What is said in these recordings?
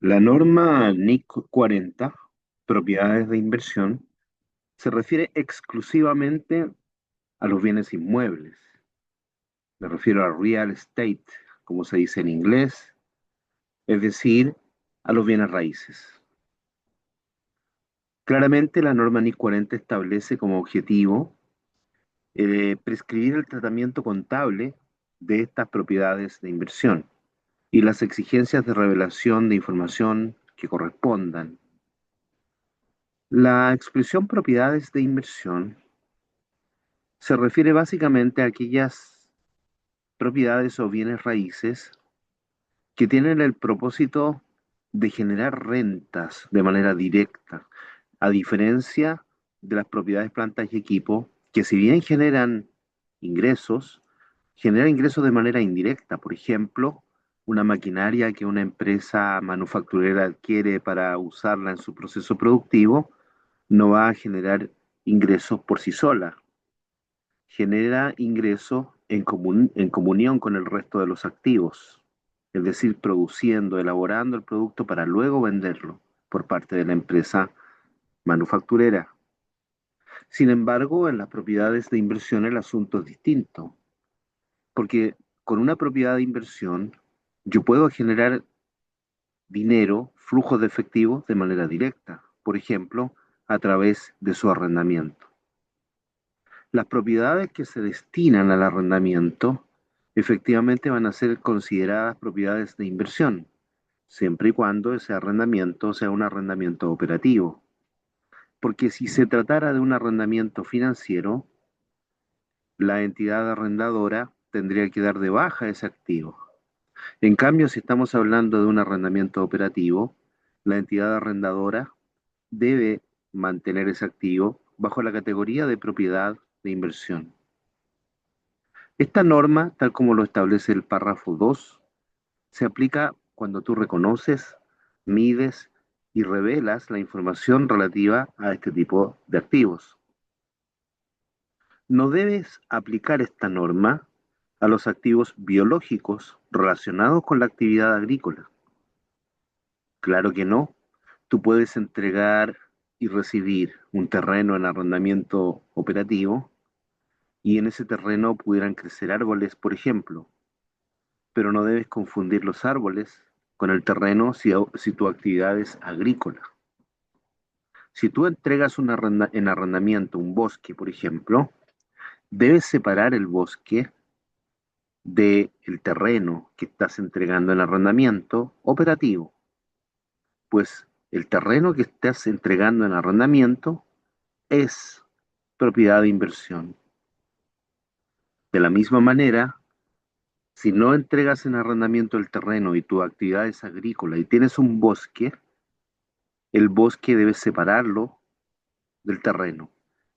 La norma NIC 40, propiedades de inversión, se refiere exclusivamente a los bienes inmuebles. Me refiero a real estate, como se dice en inglés, es decir, a los bienes raíces. Claramente, la norma NIC 40 establece como objetivo prescribir el tratamiento contable de estas propiedades de inversión y las exigencias de revelación de información que correspondan. La expresión propiedades de inversión se refiere básicamente a aquellas propiedades o bienes raíces que tienen el propósito de generar rentas de manera directa, a diferencia de las propiedades, plantas y equipo, que si bien ingresos, generan ingresos de manera indirecta. Por ejemplo, una maquinaria que una empresa manufacturera adquiere para usarla en su proceso productivo no va a generar ingresos por sí sola, genera ingreso en comunión con el resto de los activos, es decir, produciendo, elaborando el producto para luego venderlo por parte de la empresa manufacturera. Sin embargo, en las propiedades de inversión el asunto es distinto, porque con una propiedad de inversión yo puedo generar dinero, flujos de efectivo de manera directa, por ejemplo, a través de su arrendamiento. Las propiedades que se destinan al arrendamiento efectivamente van a ser consideradas propiedades de inversión, siempre y cuando ese arrendamiento sea un arrendamiento operativo. Porque si se tratara de un arrendamiento financiero, la entidad arrendadora tendría que dar de baja ese activo. En cambio, si estamos hablando de un arrendamiento operativo, la entidad arrendadora debe mantener ese activo bajo la categoría de propiedad de inversión. Esta norma, tal como lo establece el párrafo 2, se aplica cuando tú reconoces, mides y revelas la información relativa a este tipo de activos. No debes aplicar esta norma a los activos biológicos relacionados con la actividad agrícola. Claro que no. Tú puedes entregar y recibir un terreno en arrendamiento operativo y en ese terreno pudieran crecer árboles, por ejemplo, pero no debes confundir los árboles con el terreno si tu actividad es agrícola. Si tú entregas en arrendamiento un bosque, por ejemplo, debes separar el bosque del terreno que estás entregando en arrendamiento operativo, pues el terreno que estás entregando en arrendamiento es propiedad de inversión. De la misma manera, si no entregas en arrendamiento el terreno y tu actividad es agrícola y tienes un bosque, el bosque debes separarlo del terreno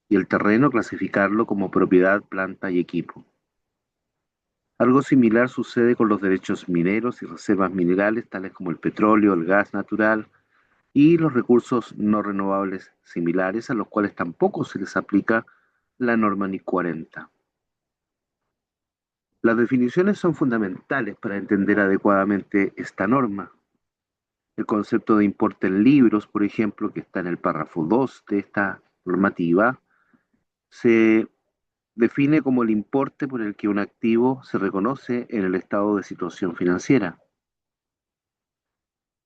y el terreno clasificarlo como propiedad, planta y equipo. Algo similar sucede con los derechos mineros y reservas minerales, tales como el petróleo, el gas natural y los recursos no renovables similares, a los cuales tampoco se les aplica la norma NI 40. Las definiciones son fundamentales para entender adecuadamente esta norma. El concepto de importe en libros, por ejemplo, que está en el párrafo 2 de esta normativa, se define como el importe por el que un activo se reconoce en el estado de situación financiera.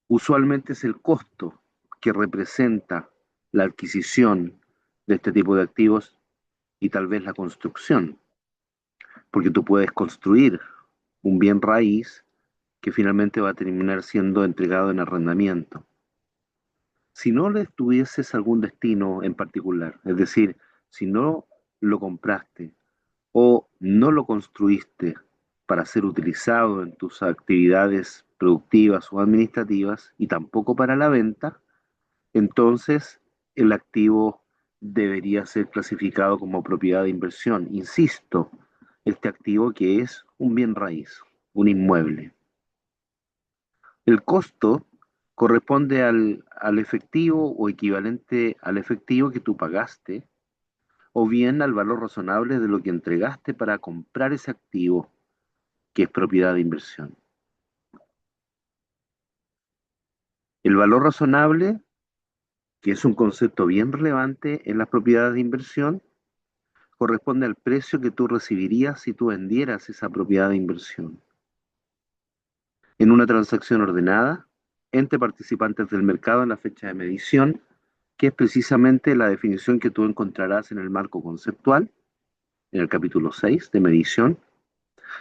Usualmente es el costo que representa la adquisición de este tipo de activos y tal vez la construcción, porque tú puedes construir un bien raíz que finalmente va a terminar siendo entregado en arrendamiento. Si no le tuvieses algún destino en particular, es decir, si no lo compraste o no lo construiste para ser utilizado en tus actividades productivas o administrativas y tampoco para la venta, entonces el activo debería ser clasificado como propiedad de inversión. Insisto, este activo que es un bien raíz, un inmueble. El costo corresponde al efectivo o equivalente al efectivo que tú pagaste, o bien al valor razonable de lo que entregaste para comprar ese activo que es propiedad de inversión. El valor razonable, que es un concepto bien relevante en las propiedades de inversión, corresponde al precio que tú recibirías si tú vendieras esa propiedad de inversión. En una transacción ordenada, entre participantes del mercado en la fecha de medición, que es precisamente la definición que tú encontrarás en el marco conceptual, en el capítulo 6 de medición,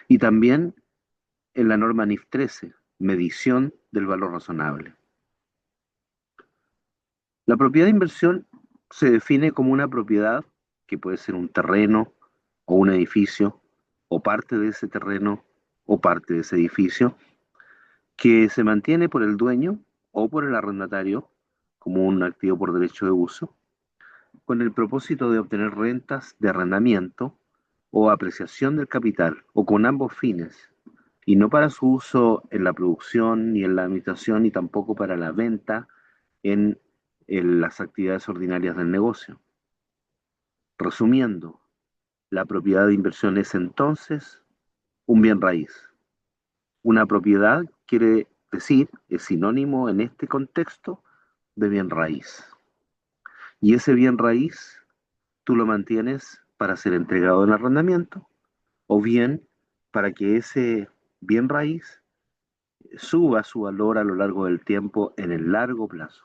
y también en la norma NIF 13, medición del valor razonable. La propiedad de inversión se define como una propiedad que puede ser un terreno o un edificio, o parte de ese terreno o parte de ese edificio, que se mantiene por el dueño o por el arrendatario como un activo por derecho de uso, con el propósito de obtener rentas de arrendamiento o apreciación del capital, o con ambos fines, y no para su uso en la producción, ni en la administración, ni tampoco para la venta en las actividades ordinarias del negocio. Resumiendo, la propiedad de inversión es entonces un bien raíz. Una propiedad quiere decir, es sinónimo en este contexto de bien raíz. Y ese bien raíz tú lo mantienes para ser entregado en arrendamiento o bien para que ese bien raíz suba su valor a lo largo del tiempo en el largo plazo.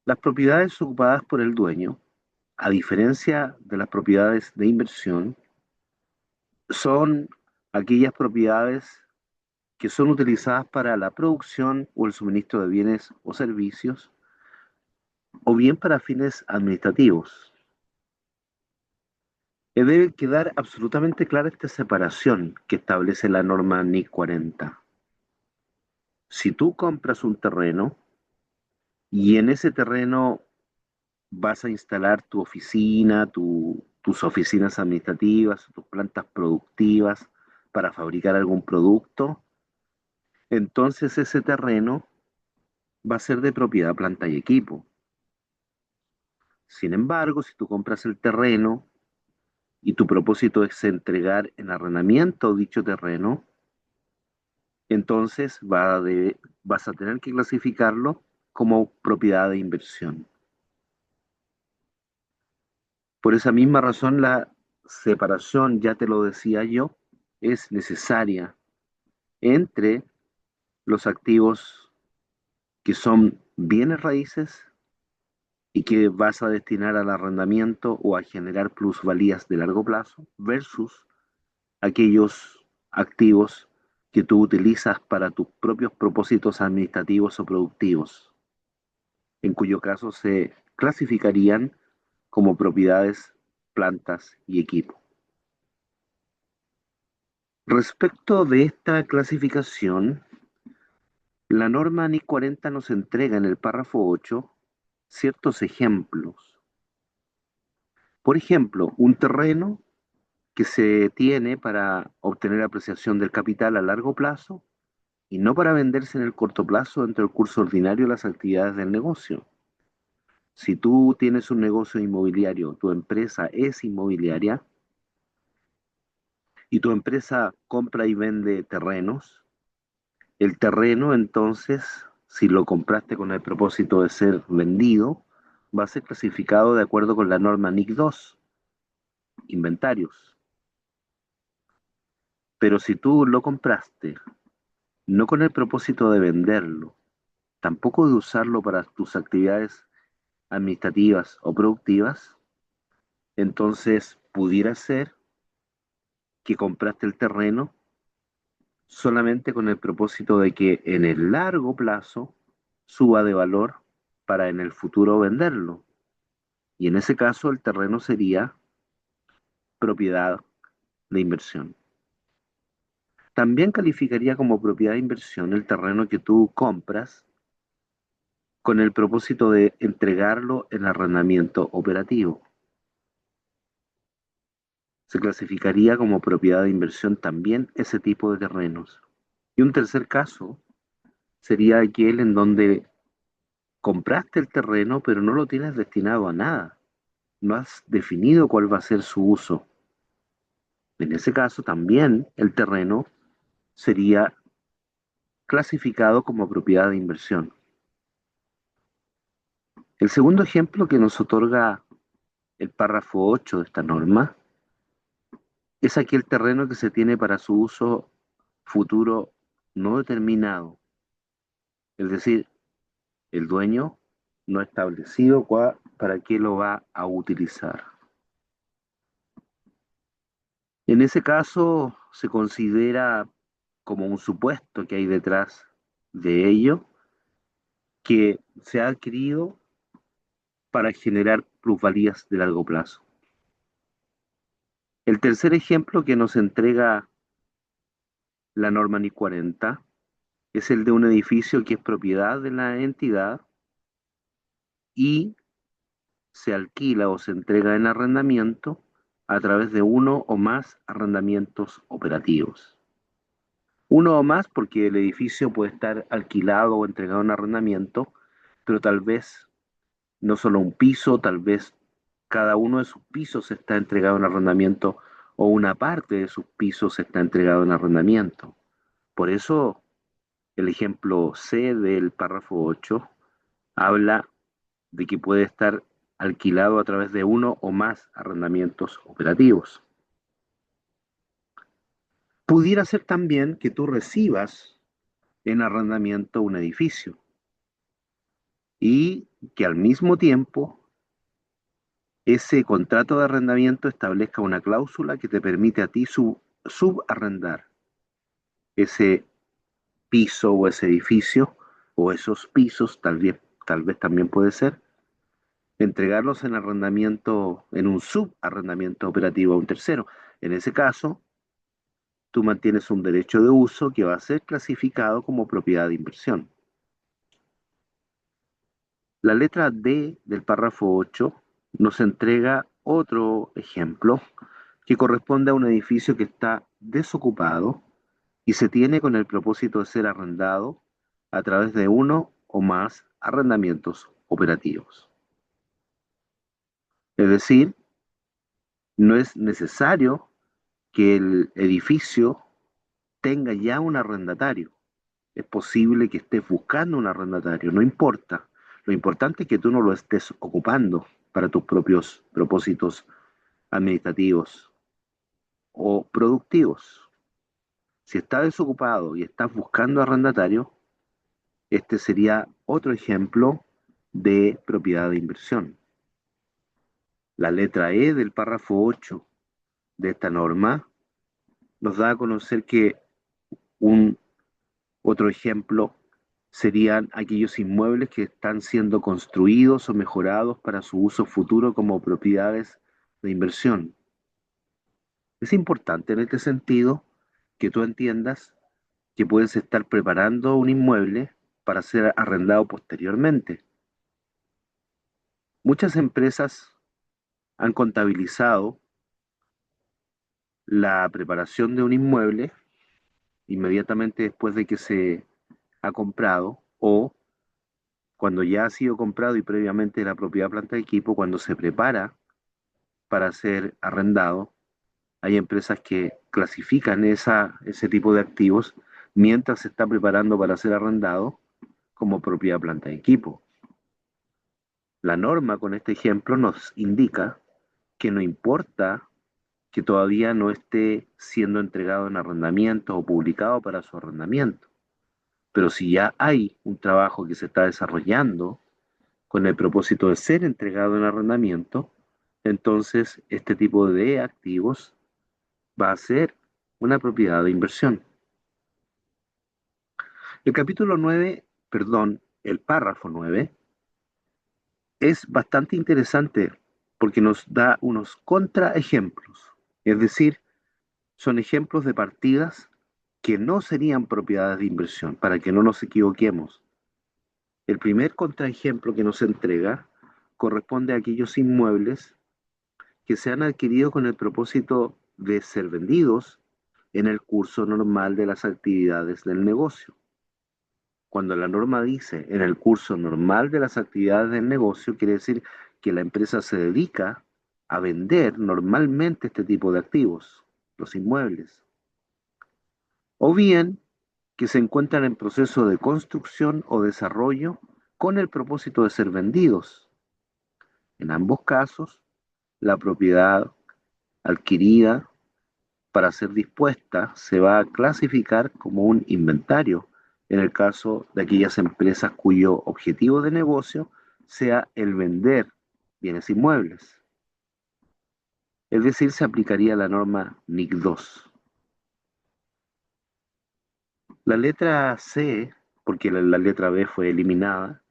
Las propiedades ocupadas por el dueño, a diferencia de las propiedades de inversión, son aquellas propiedades que son utilizadas para la producción o el suministro de bienes o servicios, o bien para fines administrativos. Debe quedar absolutamente clara esta separación que establece la norma NIC 40. Si tú compras un terreno y en ese terreno vas a instalar tu oficina, tus oficinas administrativas, tus plantas productivas para fabricar algún producto, entonces ese terreno va a ser de propiedad planta y equipo. Sin embargo, si tú compras el terreno y tu propósito es entregar en arrendamiento dicho terreno, entonces vas a tener que clasificarlo como propiedad de inversión. Por esa misma razón, la separación, ya te lo decía yo, es necesaria entre los activos que son bienes raíces y que vas a destinar al arrendamiento o a generar plusvalías de largo plazo versus aquellos activos que tú utilizas para tus propios propósitos administrativos o productivos, en cuyo caso se clasificarían como propiedades, plantas y equipo. Respecto de esta clasificación, la norma NIC 40 nos entrega en el párrafo 8 ciertos ejemplos. Por ejemplo, un terreno que se tiene para obtener apreciación del capital a largo plazo y no para venderse en el corto plazo dentro del curso ordinario de las actividades del negocio. Si tú tienes un negocio inmobiliario, tu empresa es inmobiliaria y tu empresa compra y vende terrenos, el terreno entonces, si lo compraste con el propósito de ser vendido, va a ser clasificado de acuerdo con la norma NIC 2, inventarios. Pero si tú lo compraste no con el propósito de venderlo, tampoco de usarlo para tus actividades administrativas o productivas, entonces pudiera ser que compraste el terreno solamente con el propósito de que en el largo plazo suba de valor para en el futuro venderlo. Y en ese caso el terreno sería propiedad de inversión. También calificaría como propiedad de inversión el terreno que tú compras con el propósito de entregarlo en arrendamiento operativo. Se clasificaría como propiedad de inversión también ese tipo de terrenos. Y un tercer caso sería aquel en donde compraste el terreno pero no lo tienes destinado a nada. No has definido cuál va a ser su uso. En ese caso también el terreno sería clasificado como propiedad de inversión. El segundo ejemplo que nos otorga el párrafo 8 de esta norma es aquel terreno que se tiene para su uso futuro no determinado, es decir, el dueño no ha establecido para qué lo va a utilizar. En ese caso se considera como un supuesto que hay detrás de ello, que se ha adquirido para generar plusvalías de largo plazo. El tercer ejemplo que nos entrega la norma NI 40 es el de un edificio que es propiedad de la entidad y se alquila o se entrega en arrendamiento a través de uno o más arrendamientos operativos. Uno o más porque el edificio puede estar alquilado o entregado en arrendamiento, pero tal vez no solo un piso, tal vez cada uno de sus pisos está entregado en arrendamiento o una parte de sus pisos está entregado en arrendamiento. Por eso el ejemplo C del párrafo 8 habla de que puede estar alquilado a través de uno o más arrendamientos operativos. Pudiera ser también que tú recibas en arrendamiento un edificio y que al mismo tiempo ese contrato de arrendamiento establezca una cláusula que te permite a ti subarrendar ese piso o ese edificio o esos pisos, tal vez también puede ser, entregarlos en arrendamiento, en un subarrendamiento operativo a un tercero. En ese caso, tú mantienes un derecho de uso que va a ser clasificado como propiedad de inversión. La letra D del párrafo 8 nos entrega otro ejemplo que corresponde a un edificio que está desocupado y se tiene con el propósito de ser arrendado a través de uno o más arrendamientos operativos. Es decir, no es necesario que el edificio tenga ya un arrendatario. Es posible que estés buscando un arrendatario, no importa. Lo importante es que tú no lo estés ocupando para tus propios propósitos administrativos o productivos. Si está desocupado y estás buscando arrendatario, este sería otro ejemplo de propiedad de inversión. La letra E del párrafo 8 de esta norma nos da a conocer que un otro ejemplo serían aquellos inmuebles que están siendo construidos o mejorados para su uso futuro como propiedades de inversión. Es importante en este sentido que tú entiendas que puedes estar preparando un inmueble para ser arrendado posteriormente. Muchas empresas han contabilizado la preparación de un inmueble inmediatamente después de que se ha comprado o cuando ya ha sido comprado y previamente la propiedad planta de equipo, cuando se prepara para ser arrendado, hay empresas que clasifican ese tipo de activos mientras se está preparando para ser arrendado como propiedad planta de equipo. La norma con este ejemplo nos indica que no importa que todavía no esté siendo entregado en arrendamiento o publicado para su arrendamiento, pero si ya hay un trabajo que se está desarrollando con el propósito de ser entregado en arrendamiento, entonces este tipo de activos va a ser una propiedad de inversión. El capítulo 9, perdón, el párrafo 9, es bastante interesante porque nos da unos contraejemplos, es decir, son ejemplos de partidas que no serían propiedades de inversión, para que no nos equivoquemos. El primer contraejemplo que nos entrega corresponde a aquellos inmuebles que se han adquirido con el propósito de ser vendidos en el curso normal de las actividades del negocio. Cuando la norma dice en el curso normal de las actividades del negocio, quiere decir que la empresa se dedica a vender normalmente este tipo de activos, los inmuebles. o bien que se encuentran en proceso de construcción o desarrollo con el propósito de ser vendidos. En ambos casos, la propiedad adquirida para ser dispuesta se va a clasificar como un inventario en el caso de aquellas empresas cuyo objetivo de negocio sea el vender bienes inmuebles. Es decir, se aplicaría la norma NIC 2. La letra C, porque la letra B fue eliminada,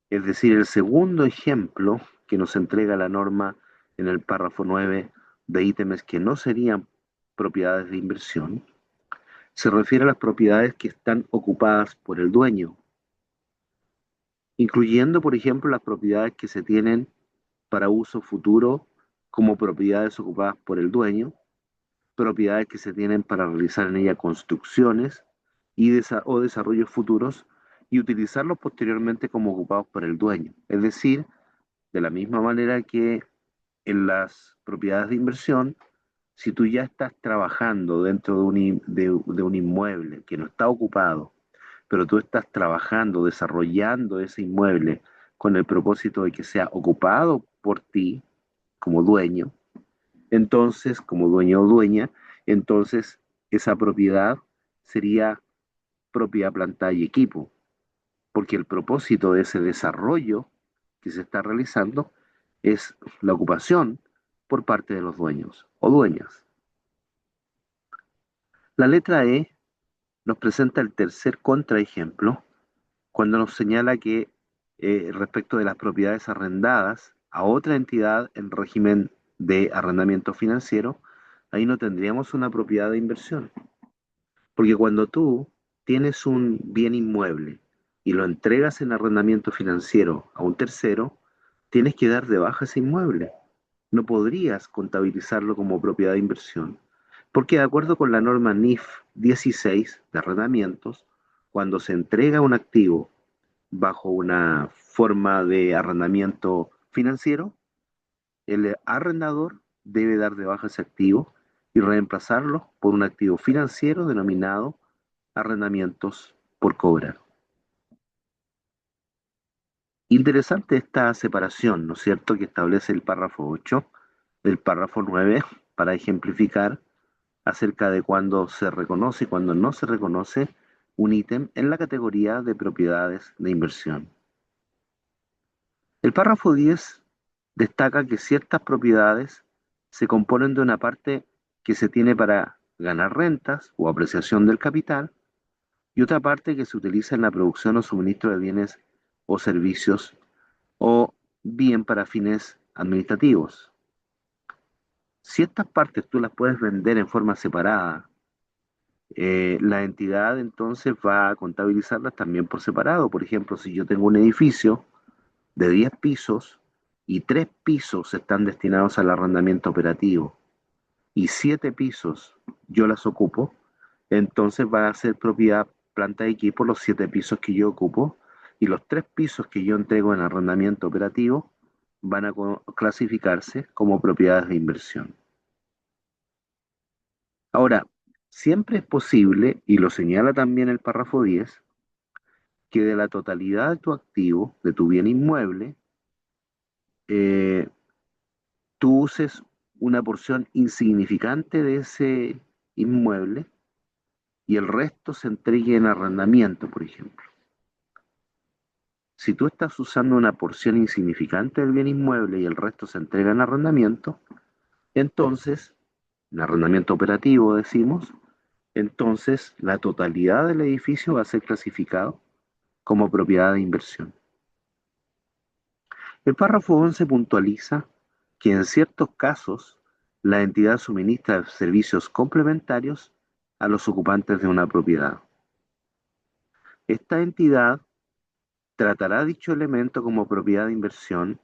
es decir, el segundo ejemplo que nos entrega la norma en el párrafo 9 de ítems que no serían propiedades de inversión, se refiere a las propiedades que están ocupadas por el dueño, incluyendo, por ejemplo, las propiedades que se tienen para uso futuro como propiedades ocupadas por el dueño, propiedades que se tienen para realizar en ella construcciones o desarrollos futuros y utilizarlos posteriormente como ocupados por el dueño. Es decir, de la misma manera que en las propiedades de inversión, si tú ya estás trabajando dentro de un inmueble que no está ocupado, pero tú estás trabajando, desarrollando ese inmueble con el propósito de que sea ocupado por ti como dueño, entonces, como dueño o dueña, entonces esa propiedad sería propiedad, planta y equipo, porque el propósito de ese desarrollo que se está realizando es la ocupación por parte de los dueños o dueñas. La letra E nos presenta el tercer contraejemplo cuando nos señala que respecto de las propiedades arrendadas a otra entidad en régimen de arrendamiento financiero, ahí no tendríamos una propiedad de inversión. Porque cuando tú tienes un bien inmueble y lo entregas en arrendamiento financiero a un tercero, tienes que dar de baja ese inmueble. No podrías contabilizarlo como propiedad de inversión. Porque de acuerdo con la norma NIF 16 de arrendamientos, cuando se entrega un activo bajo una forma de arrendamiento financiero, el arrendador debe dar de baja ese activo y reemplazarlo por un activo financiero denominado arrendamientos por cobrar. Interesante esta separación, ¿no es cierto?, que establece el párrafo 8 del párrafo 9 para ejemplificar acerca de cuándo se reconoce y cuándo no se reconoce un ítem en la categoría de propiedades de inversión. El párrafo 10 destaca que ciertas propiedades se componen de una parte que se tiene para ganar rentas o apreciación del capital y otra parte que se utiliza en la producción o suministro de bienes o servicios o bien para fines administrativos. Si estas partes tú las puedes vender en forma separada, la entidad entonces va a contabilizarlas también por separado. Por ejemplo, si yo tengo un edificio de 10 pisos y 3 pisos están destinados al arrendamiento operativo y 7 pisos yo las ocupo, entonces va a ser propiedad planta de equipo los 7 pisos que yo ocupo y los 3 pisos que yo entrego en arrendamiento operativo van a clasificarse como propiedades de inversión. Ahora, siempre es posible, y lo señala también el párrafo 10, que de la totalidad de tu activo, de tu bien inmueble, eh, tú uses una porción insignificante de ese inmueble y el resto se entregue en arrendamiento, por ejemplo. Si tú estás usando una porción insignificante del bien inmueble y el resto se entrega en arrendamiento, entonces, en arrendamiento operativo decimos, entonces la totalidad del edificio va a ser clasificado como propiedad de inversión. El párrafo 11 puntualiza que en ciertos casos la entidad suministra servicios complementarios a los ocupantes de una propiedad. Esta entidad tratará dicho elemento como propiedad de inversión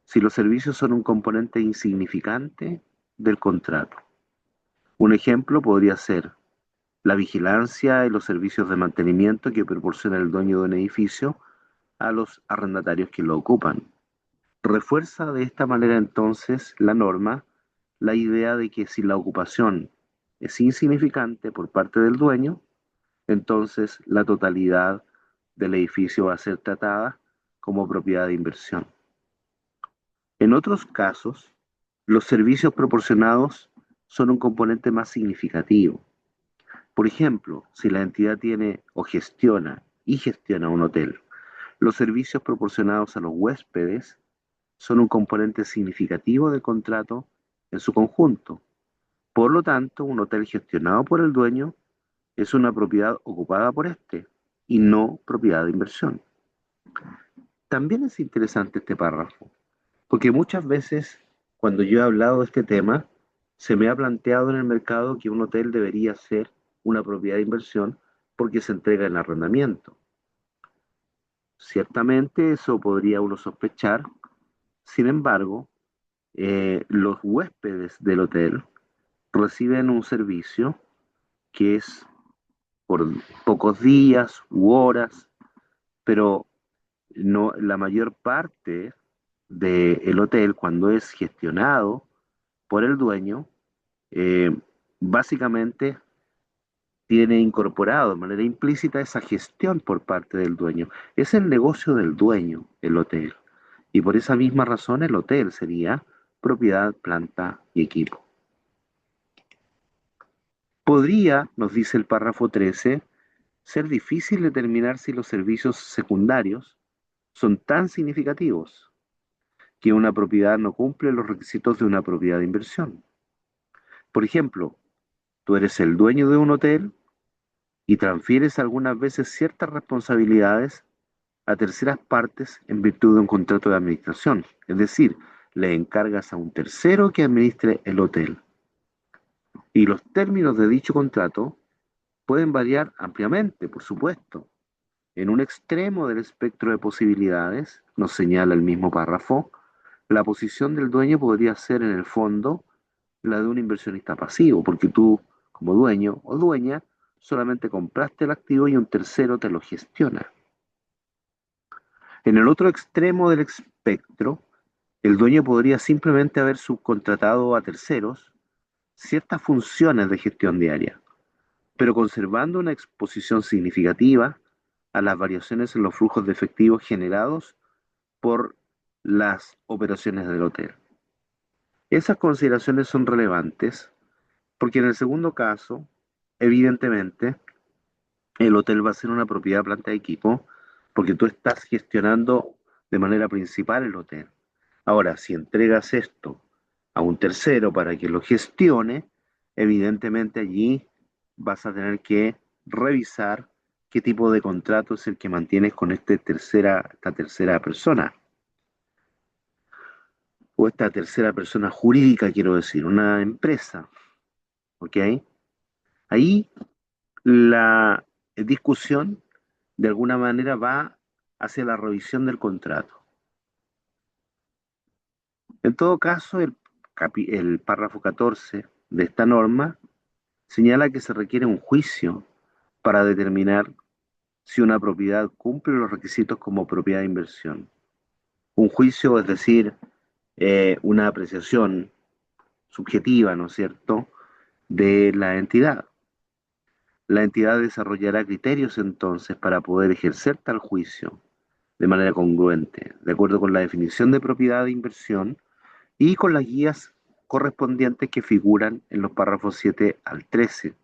si los servicios son un componente insignificante del contrato. Un ejemplo podría ser la vigilancia y los servicios de mantenimiento que proporciona el dueño de un edificio a los arrendatarios que lo ocupan. Refuerza de esta manera entonces la norma la idea de que si la ocupación es insignificante por parte del dueño, entonces la totalidad del edificio va a ser tratada como propiedad de inversión. En otros casos, los servicios proporcionados son un componente más significativo. Por ejemplo, si la entidad tiene o gestiona un hotel, los servicios proporcionados a los huéspedes son un componente significativo del contrato en su conjunto. Por lo tanto, un hotel gestionado por el dueño es una propiedad ocupada por éste y no propiedad de inversión. También es interesante este párrafo, porque muchas veces cuando yo he hablado de este tema, se me ha planteado en el mercado que un hotel debería ser una propiedad de inversión porque se entrega en arrendamiento. Ciertamente eso podría uno sospechar, sin embargo, los huéspedes del hotel reciben un servicio que es por pocos días u horas, pero no, la mayor parte del hotel, cuando es gestionado por el dueño, eh, básicamente tiene incorporado de manera implícita esa gestión por parte del dueño. Es el negocio del dueño, el hotel. Y por esa misma razón el hotel sería propiedad, planta y equipo. Podría, nos dice el párrafo 13, ser difícil determinar si los servicios secundarios son tan significativos que una propiedad no cumple los requisitos de una propiedad de inversión. Por ejemplo, tú eres el dueño de un hotel y transfieres algunas veces ciertas responsabilidades a terceras partes en virtud de un contrato de administración. Es decir, le encargas a un tercero que administre el hotel. Y los términos de dicho contrato pueden variar ampliamente, por supuesto. En un extremo del espectro de posibilidades, nos señala el mismo párrafo, la posición del dueño podría ser en el fondo la de un inversionista pasivo, porque tú, como dueño o dueña, solamente compraste el activo y un tercero te lo gestiona. En el otro extremo del espectro, el dueño podría simplemente haber subcontratado a terceros ciertas funciones de gestión diaria, pero conservando una exposición significativa a las variaciones en los flujos de efectivo generados por las operaciones del hotel. Esas consideraciones son relevantes porque en el segundo caso, evidentemente, el hotel va a ser una propiedad planta de equipo porque tú estás gestionando de manera principal el hotel. Ahora, si entregas esto a un tercero para que lo gestione, evidentemente allí vas a tener que revisar qué tipo de contrato es el que mantienes con esta tercera persona, o esta tercera persona jurídica, quiero decir, una empresa, ¿ok? Ahí la discusión de alguna manera va hacia la revisión del contrato. En todo caso, el párrafo 14 de esta norma señala que se requiere un juicio para determinar si una propiedad cumple los requisitos como propiedad de inversión. Un juicio, es decir, una apreciación subjetiva, ¿no es cierto?, de la entidad. La entidad desarrollará criterios entonces para poder ejercer tal juicio de manera congruente, de acuerdo con la definición de propiedad de inversión y con las guías correspondientes que figuran en los párrafos 7 al 13.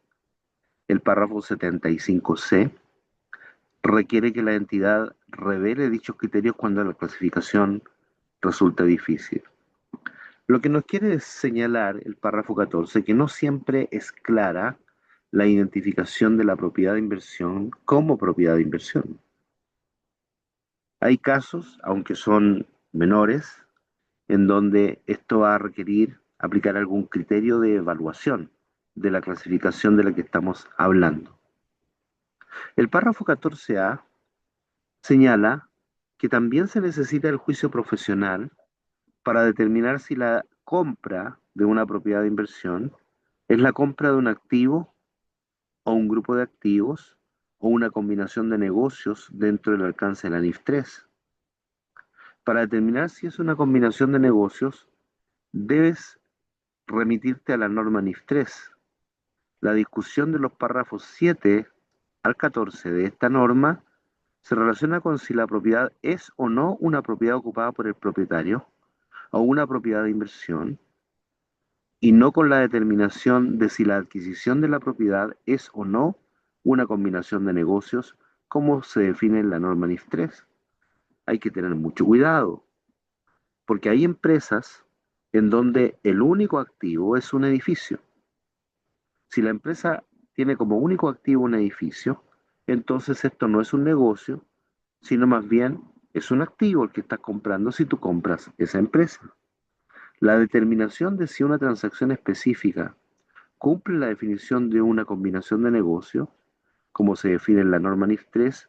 El párrafo 75C requiere que la entidad revele dichos criterios cuando la clasificación resulta difícil. Lo que nos quiere señalar el párrafo 14 que no siempre es clara la identificación de la propiedad de inversión como propiedad de inversión. Hay casos, aunque son menores, en donde esto va a requerir aplicar algún criterio de evaluación de la clasificación de la que estamos hablando. El párrafo 14A señala que también se necesita el juicio profesional para determinar si la compra de una propiedad de inversión es la compra de un activo o un grupo de activos o una combinación de negocios dentro del alcance de la NIF 3. Para determinar si es una combinación de negocios, debes remitirte a la norma NIF 3, La discusión de los párrafos 7 al 14 de esta norma se relaciona con si la propiedad es o no una propiedad ocupada por el propietario o una propiedad de inversión, y no con la determinación de si la adquisición de la propiedad es o no una combinación de negocios, como se define en la norma NIF 3. Hay que tener mucho cuidado, porque hay empresas en donde el único activo es un edificio. Si la empresa tiene como único activo un edificio, entonces esto no es un negocio, sino más bien es un activo el que estás comprando si tú compras esa empresa. La determinación de si una transacción específica cumple la definición de una combinación de negocio, como se define en la norma NIF 3,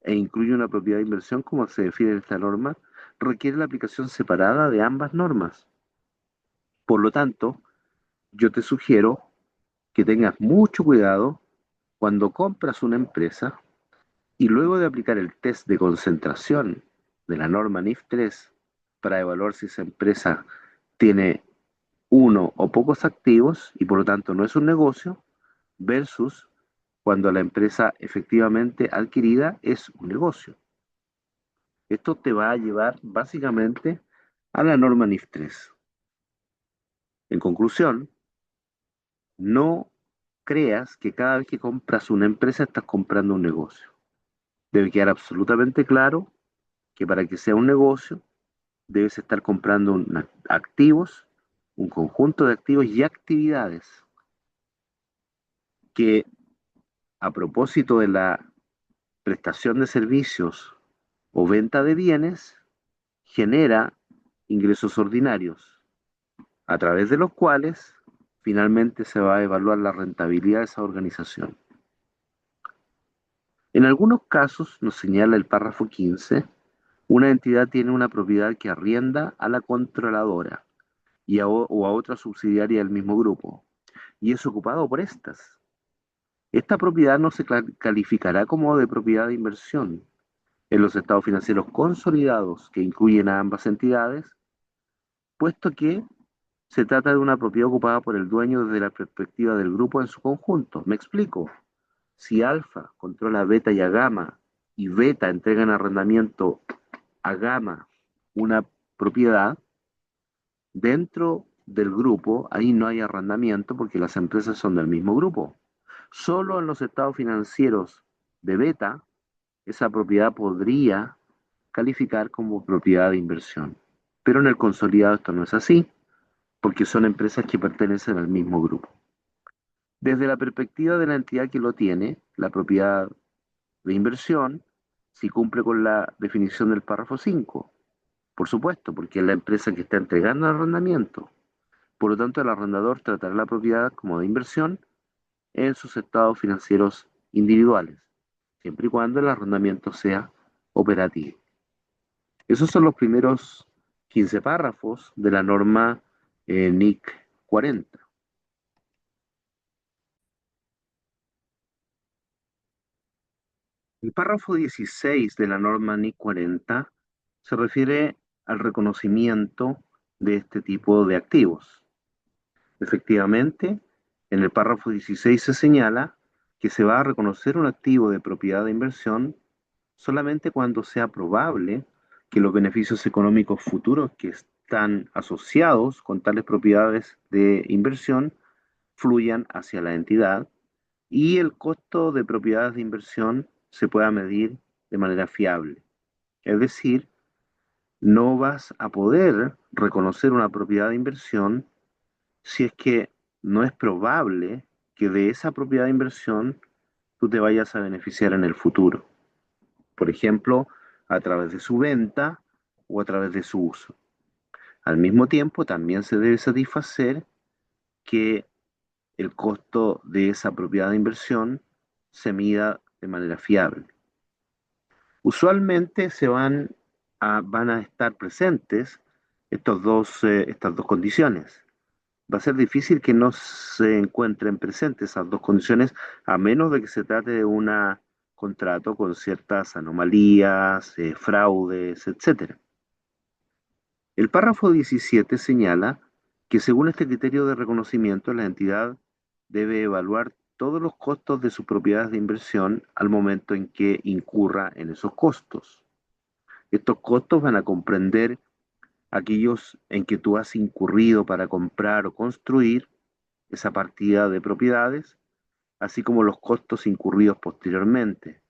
e incluye una propiedad de inversión, como se define en esta norma, requiere la aplicación separada de ambas normas. Por lo tanto, yo te sugiero que tengas mucho cuidado cuando compras una empresa y luego de aplicar el test de concentración de la norma NIF 3 para evaluar si esa empresa tiene uno o pocos activos y por lo tanto no es un negocio, versus cuando la empresa efectivamente adquirida es un negocio. Esto te va a llevar básicamente a la norma NIF 3. En conclusión, no creas que cada vez que compras una empresa estás comprando un negocio. Debe quedar absolutamente claro que para que sea un negocio debes estar comprando activos, un conjunto de activos y actividades que, a propósito de la prestación de servicios o venta de bienes, genera ingresos ordinarios, a través de los cuales finalmente se va a evaluar la rentabilidad de esa organización. En algunos casos, nos señala el párrafo 15, una entidad tiene una propiedad que arrienda a la controladora o a otra subsidiaria del mismo grupo, y es ocupado por estas. Esta propiedad no se calificará como de propiedad de inversión. En los estados financieros consolidados que incluyen a ambas entidades, puesto que se trata de una propiedad ocupada por el dueño desde la perspectiva del grupo en su conjunto. Me explico. Si alfa controla beta y a gamma, y beta entrega en arrendamiento a gamma una propiedad, dentro del grupo ahí no hay arrendamiento porque las empresas son del mismo grupo. Solo en los estados financieros de beta, esa propiedad podría calificar como propiedad de inversión. Pero en el consolidado esto no es así, porque son empresas que pertenecen al mismo grupo. Desde la perspectiva de la entidad que lo tiene, la propiedad de inversión, si cumple con la definición del párrafo 5, por supuesto, porque es la empresa que está entregando el arrendamiento. Por lo tanto, el arrendador tratará la propiedad como de inversión en sus estados financieros individuales, siempre y cuando el arrendamiento sea operativo. Esos son los primeros 15 párrafos de la norma NIC 40. El párrafo 16 de la norma NIC 40 se refiere al reconocimiento de este tipo de activos. Efectivamente, en el párrafo 16 se señala que se va a reconocer un activo de propiedad de inversión solamente cuando sea probable que los beneficios económicos futuros que están asociados con tales propiedades de inversión fluyan hacia la entidad y el costo de propiedades de inversión se pueda medir de manera fiable. Es decir, no vas a poder reconocer una propiedad de inversión si es que no es probable que de esa propiedad de inversión tú te vayas a beneficiar en el futuro. Por ejemplo, a través de su venta o a través de su uso. Al mismo tiempo, también se debe satisfacer que el costo de esa propiedad de inversión se mida de manera fiable. Usualmente van a estar presentes estas dos condiciones. Va a ser difícil que no se encuentren presentes esas dos condiciones, a menos de que se trate de un contrato con ciertas anomalías, fraudes, etc. El párrafo 17 señala que según este criterio de reconocimiento, la entidad debe evaluar todos los costos de sus propiedades de inversión al momento en que incurra en esos costos. Estos costos van a comprender aquellos en que tú has incurrido para comprar o construir esa partida de propiedades, así como los costos incurridos posteriormente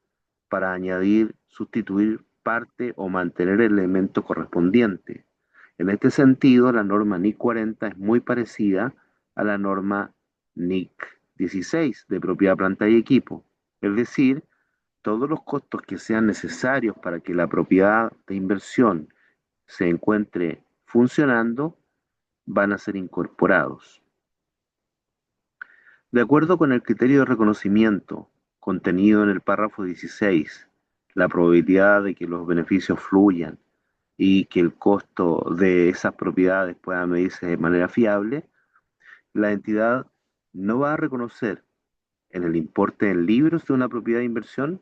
para añadir, sustituir parte o mantener el elemento correspondiente. En este sentido, la norma NIC 40 es muy parecida a la norma NIC 16 de propiedad, planta y equipo. Es decir, todos los costos que sean necesarios para que la propiedad de inversión se encuentre funcionando van a ser incorporados. De acuerdo con el criterio de reconocimiento contenido en el párrafo 16, la probabilidad de que los beneficios fluyan y que el costo de esas propiedades pueda medirse de manera fiable, la entidad no va a reconocer en el importe en libros de una propiedad de inversión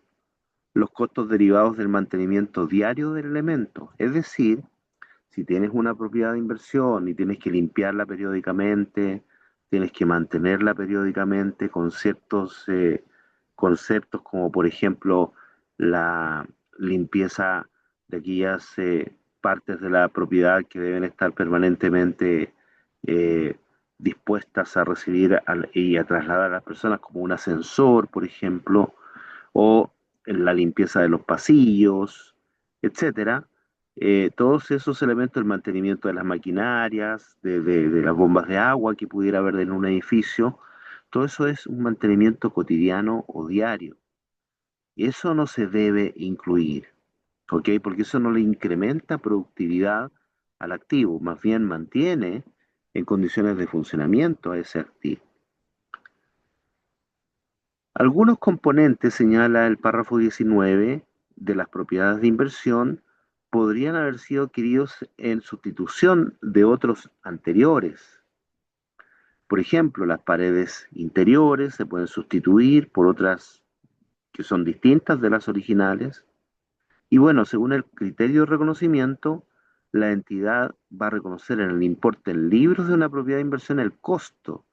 los costos derivados del mantenimiento diario del elemento. Es decir, si tienes una propiedad de inversión y tienes que limpiarla periódicamente, tienes que mantenerla periódicamente con ciertos conceptos como por ejemplo la limpieza de aquellas partes de la propiedad que deben estar permanentemente eh, dispuestas a recibir y a trasladar a las personas, como un ascensor, por ejemplo, o en la limpieza de los pasillos, etcétera. Todos esos elementos, el mantenimiento de las maquinarias, de las bombas de agua que pudiera haber en un edificio, todo eso es un mantenimiento cotidiano o diario. Y eso no se debe incluir, ¿ok? Porque eso no le incrementa productividad al activo, más bien mantiene en condiciones de funcionamiento a ese activo. Algunos componentes, señala el párrafo 19, de las propiedades de inversión podrían haber sido adquiridos en sustitución de otros anteriores. Por ejemplo, las paredes interiores se pueden sustituir por otras que son distintas de las originales. Y bueno, según el criterio de reconocimiento, la entidad va a reconocer en el importe en libros de una propiedad de inversión el costo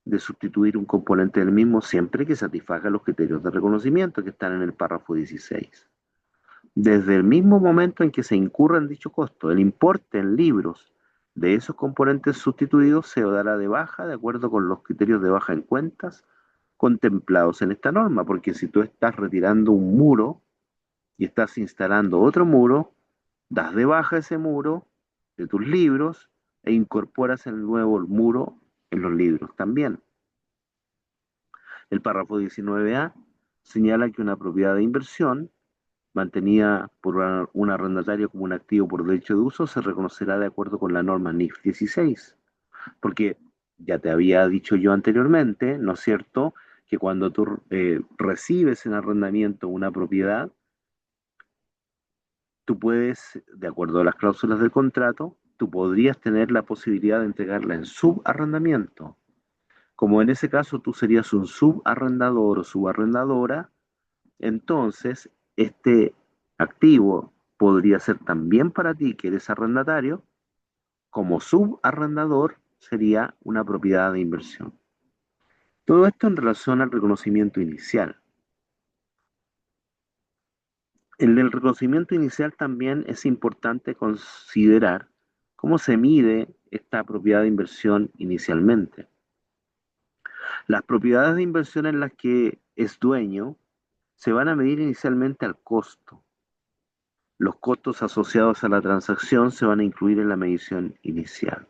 de sustituir un componente del mismo siempre que satisfaga los criterios de reconocimiento que están en el párrafo 16. Desde el mismo momento en que se incurra en dicho costo, el importe en libros de esos componentes sustituidos se dará de baja de acuerdo con los criterios de baja en cuentas contemplados en esta norma, porque si tú estás retirando un muro y estás instalando otro muro, das de baja ese muro de tus libros e incorporas el nuevo muro en los libros también. El párrafo 19A señala que una propiedad de inversión mantenida por un arrendatario como un activo por derecho de uso se reconocerá de acuerdo con la norma NIF 16. Porque ya te había dicho yo anteriormente, ¿no es cierto?, que cuando tú recibes en arrendamiento una propiedad, tú puedes, de acuerdo a las cláusulas del contrato, tú podrías tener la posibilidad de entregarla en subarrendamiento. Como en ese caso tú serías un subarrendador o subarrendadora, entonces este activo podría ser también para ti que eres arrendatario, como subarrendador sería una propiedad de inversión. Todo esto en relación al reconocimiento inicial. En el reconocimiento inicial también es importante considerar cómo se mide esta propiedad de inversión inicialmente. Las propiedades de inversión en las que es dueño se van a medir inicialmente al costo. Los costos asociados a la transacción se van a incluir en la medición inicial.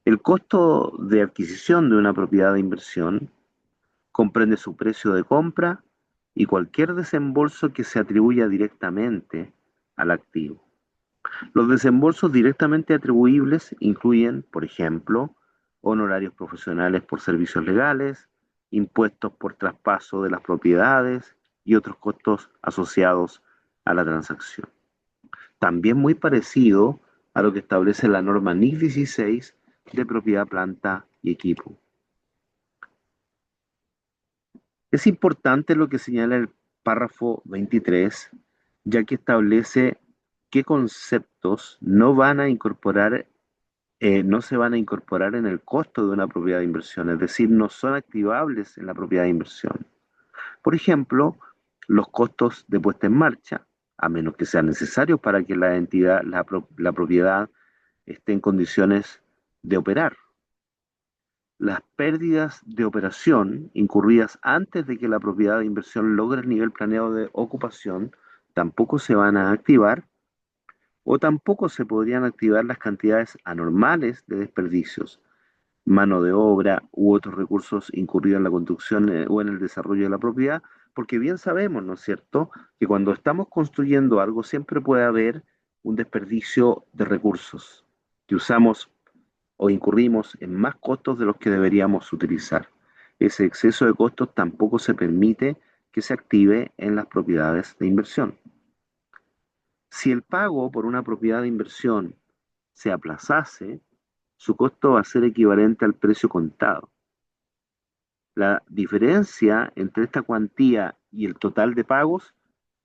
El costo de adquisición de una propiedad de inversión comprende su precio de compra y cualquier desembolso que se atribuya directamente al activo. Los desembolsos directamente atribuibles incluyen, por ejemplo, honorarios profesionales por servicios legales, impuestos por traspaso de las propiedades y otros costos asociados a la transacción. También muy parecido a lo que establece la norma NIC 16 de propiedad, planta y equipo. Es importante lo que señala el párrafo 23, ya que establece qué conceptos no van a incorporar no se van a incorporar en el costo de una propiedad de inversión, es decir, no son activables en la propiedad de inversión. Por ejemplo, los costos de puesta en marcha, a menos que sean necesarios para que la entidad, la propiedad esté en condiciones de operar. Las pérdidas de operación incurridas antes de que la propiedad de inversión logre el nivel planeado de ocupación tampoco se van a activar, o tampoco se podrían activar las cantidades anormales de desperdicios, mano de obra u otros recursos incurridos en la construcción o en el desarrollo de la propiedad, porque bien sabemos, ¿no es cierto?, que cuando estamos construyendo algo siempre puede haber un desperdicio de recursos que usamos o incurrimos en más costos de los que deberíamos utilizar. Ese exceso de costos tampoco se permite que se active en las propiedades de inversión. Si el pago por una propiedad de inversión se aplazase, su costo va a ser equivalente al precio contado. La diferencia entre esta cuantía y el total de pagos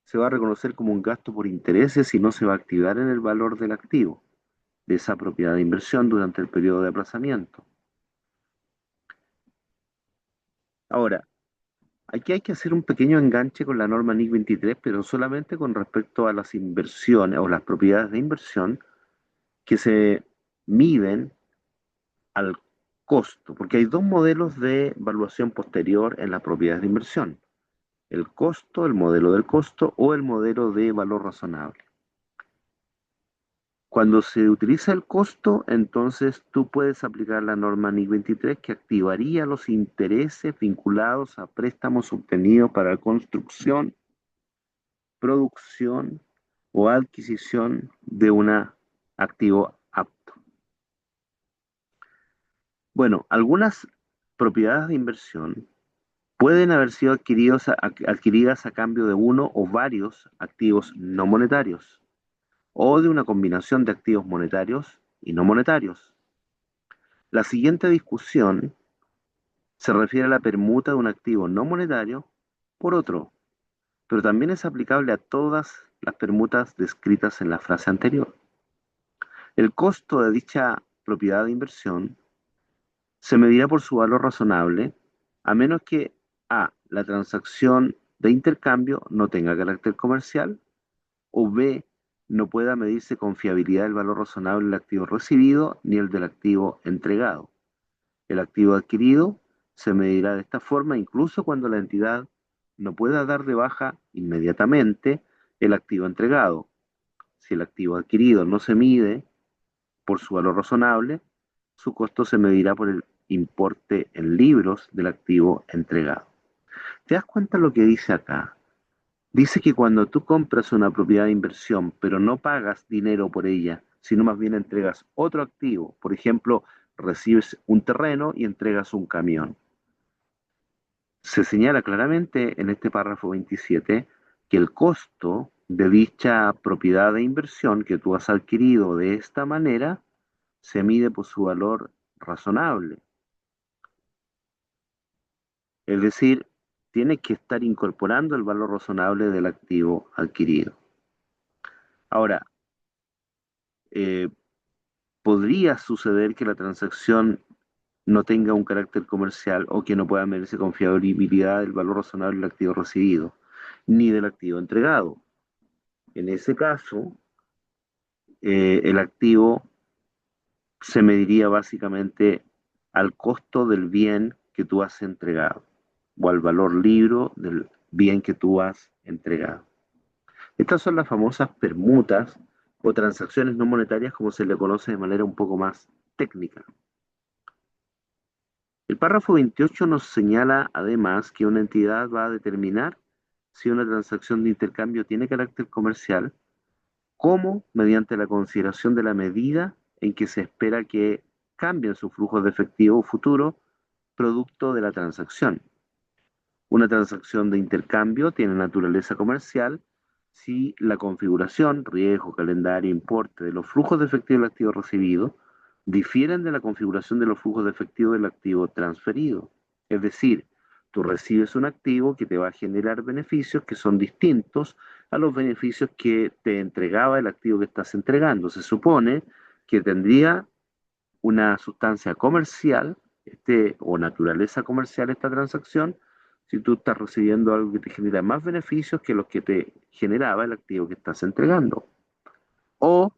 se va a reconocer como un gasto por intereses y no se va a activar en el valor del activo de esa propiedad de inversión durante el periodo de aplazamiento. Ahora, aquí hay que hacer un pequeño enganche con la norma NIC 23, pero solamente con respecto a las inversiones o las propiedades de inversión que se miden al costo, porque hay dos modelos de evaluación posterior en las propiedades de inversión: el costo, el modelo del costo o el modelo de valor razonable. Cuando se utiliza el costo, entonces tú puedes aplicar la norma NIC 23 que activaría los intereses vinculados a préstamos obtenidos para construcción, producción o adquisición de un activo apto. Bueno, algunas propiedades de inversión pueden haber sido adquiridas a cambio de uno o varios activos no monetarios, o de una combinación de activos monetarios y no monetarios. La siguiente discusión se refiere a la permuta de un activo no monetario por otro, pero también es aplicable a todas las permutas descritas en la frase anterior. El costo de dicha propiedad de inversión se medirá por su valor razonable, a menos que A, la transacción de intercambio no tenga carácter comercial, o B, no pueda medirse con fiabilidad el valor razonable del activo recibido ni el del activo entregado. El activo adquirido se medirá de esta forma incluso cuando la entidad no pueda dar de baja inmediatamente el activo entregado. Si el activo adquirido no se mide por su valor razonable, su costo se medirá por el importe en libros del activo entregado. ¿Te das cuenta lo que dice acá? Dice que cuando tú compras una propiedad de inversión, pero no pagas dinero por ella, sino más bien entregas otro activo, por ejemplo, recibes un terreno y entregas un camión. Se señala claramente en este párrafo 27 que el costo de dicha propiedad de inversión que tú has adquirido de esta manera se mide por su valor razonable. Es decir, tiene que estar incorporando el valor razonable del activo adquirido. Ahora, eh, podría suceder que la transacción no tenga un carácter comercial o que no pueda medirse con fiabilidad el valor razonable del activo recibido, ni del activo entregado. En ese caso, el activo se mediría básicamente al costo del bien que tú has entregado o al valor libro del bien que tú has entregado. Estas son las famosas permutas o transacciones no monetarias, como se le conoce de manera un poco más técnica. El párrafo 28 nos señala además que una entidad va a determinar si una transacción de intercambio tiene carácter comercial, como mediante la consideración de la medida en que se espera que cambien sus flujos de efectivo futuro producto de la transacción. Una transacción de intercambio tiene naturaleza comercial si la configuración, riesgo, calendario, importe de los flujos de efectivo del activo recibido difieren de la configuración de los flujos de efectivo del activo transferido. Es decir, tú recibes un activo que te va a generar beneficios que son distintos a los beneficios que te entregaba el activo que estás entregando. Se supone que tendría una sustancia comercial, o naturaleza comercial esta transacción, si tú estás recibiendo algo que te genera más beneficios que los que te generaba el activo que estás entregando. O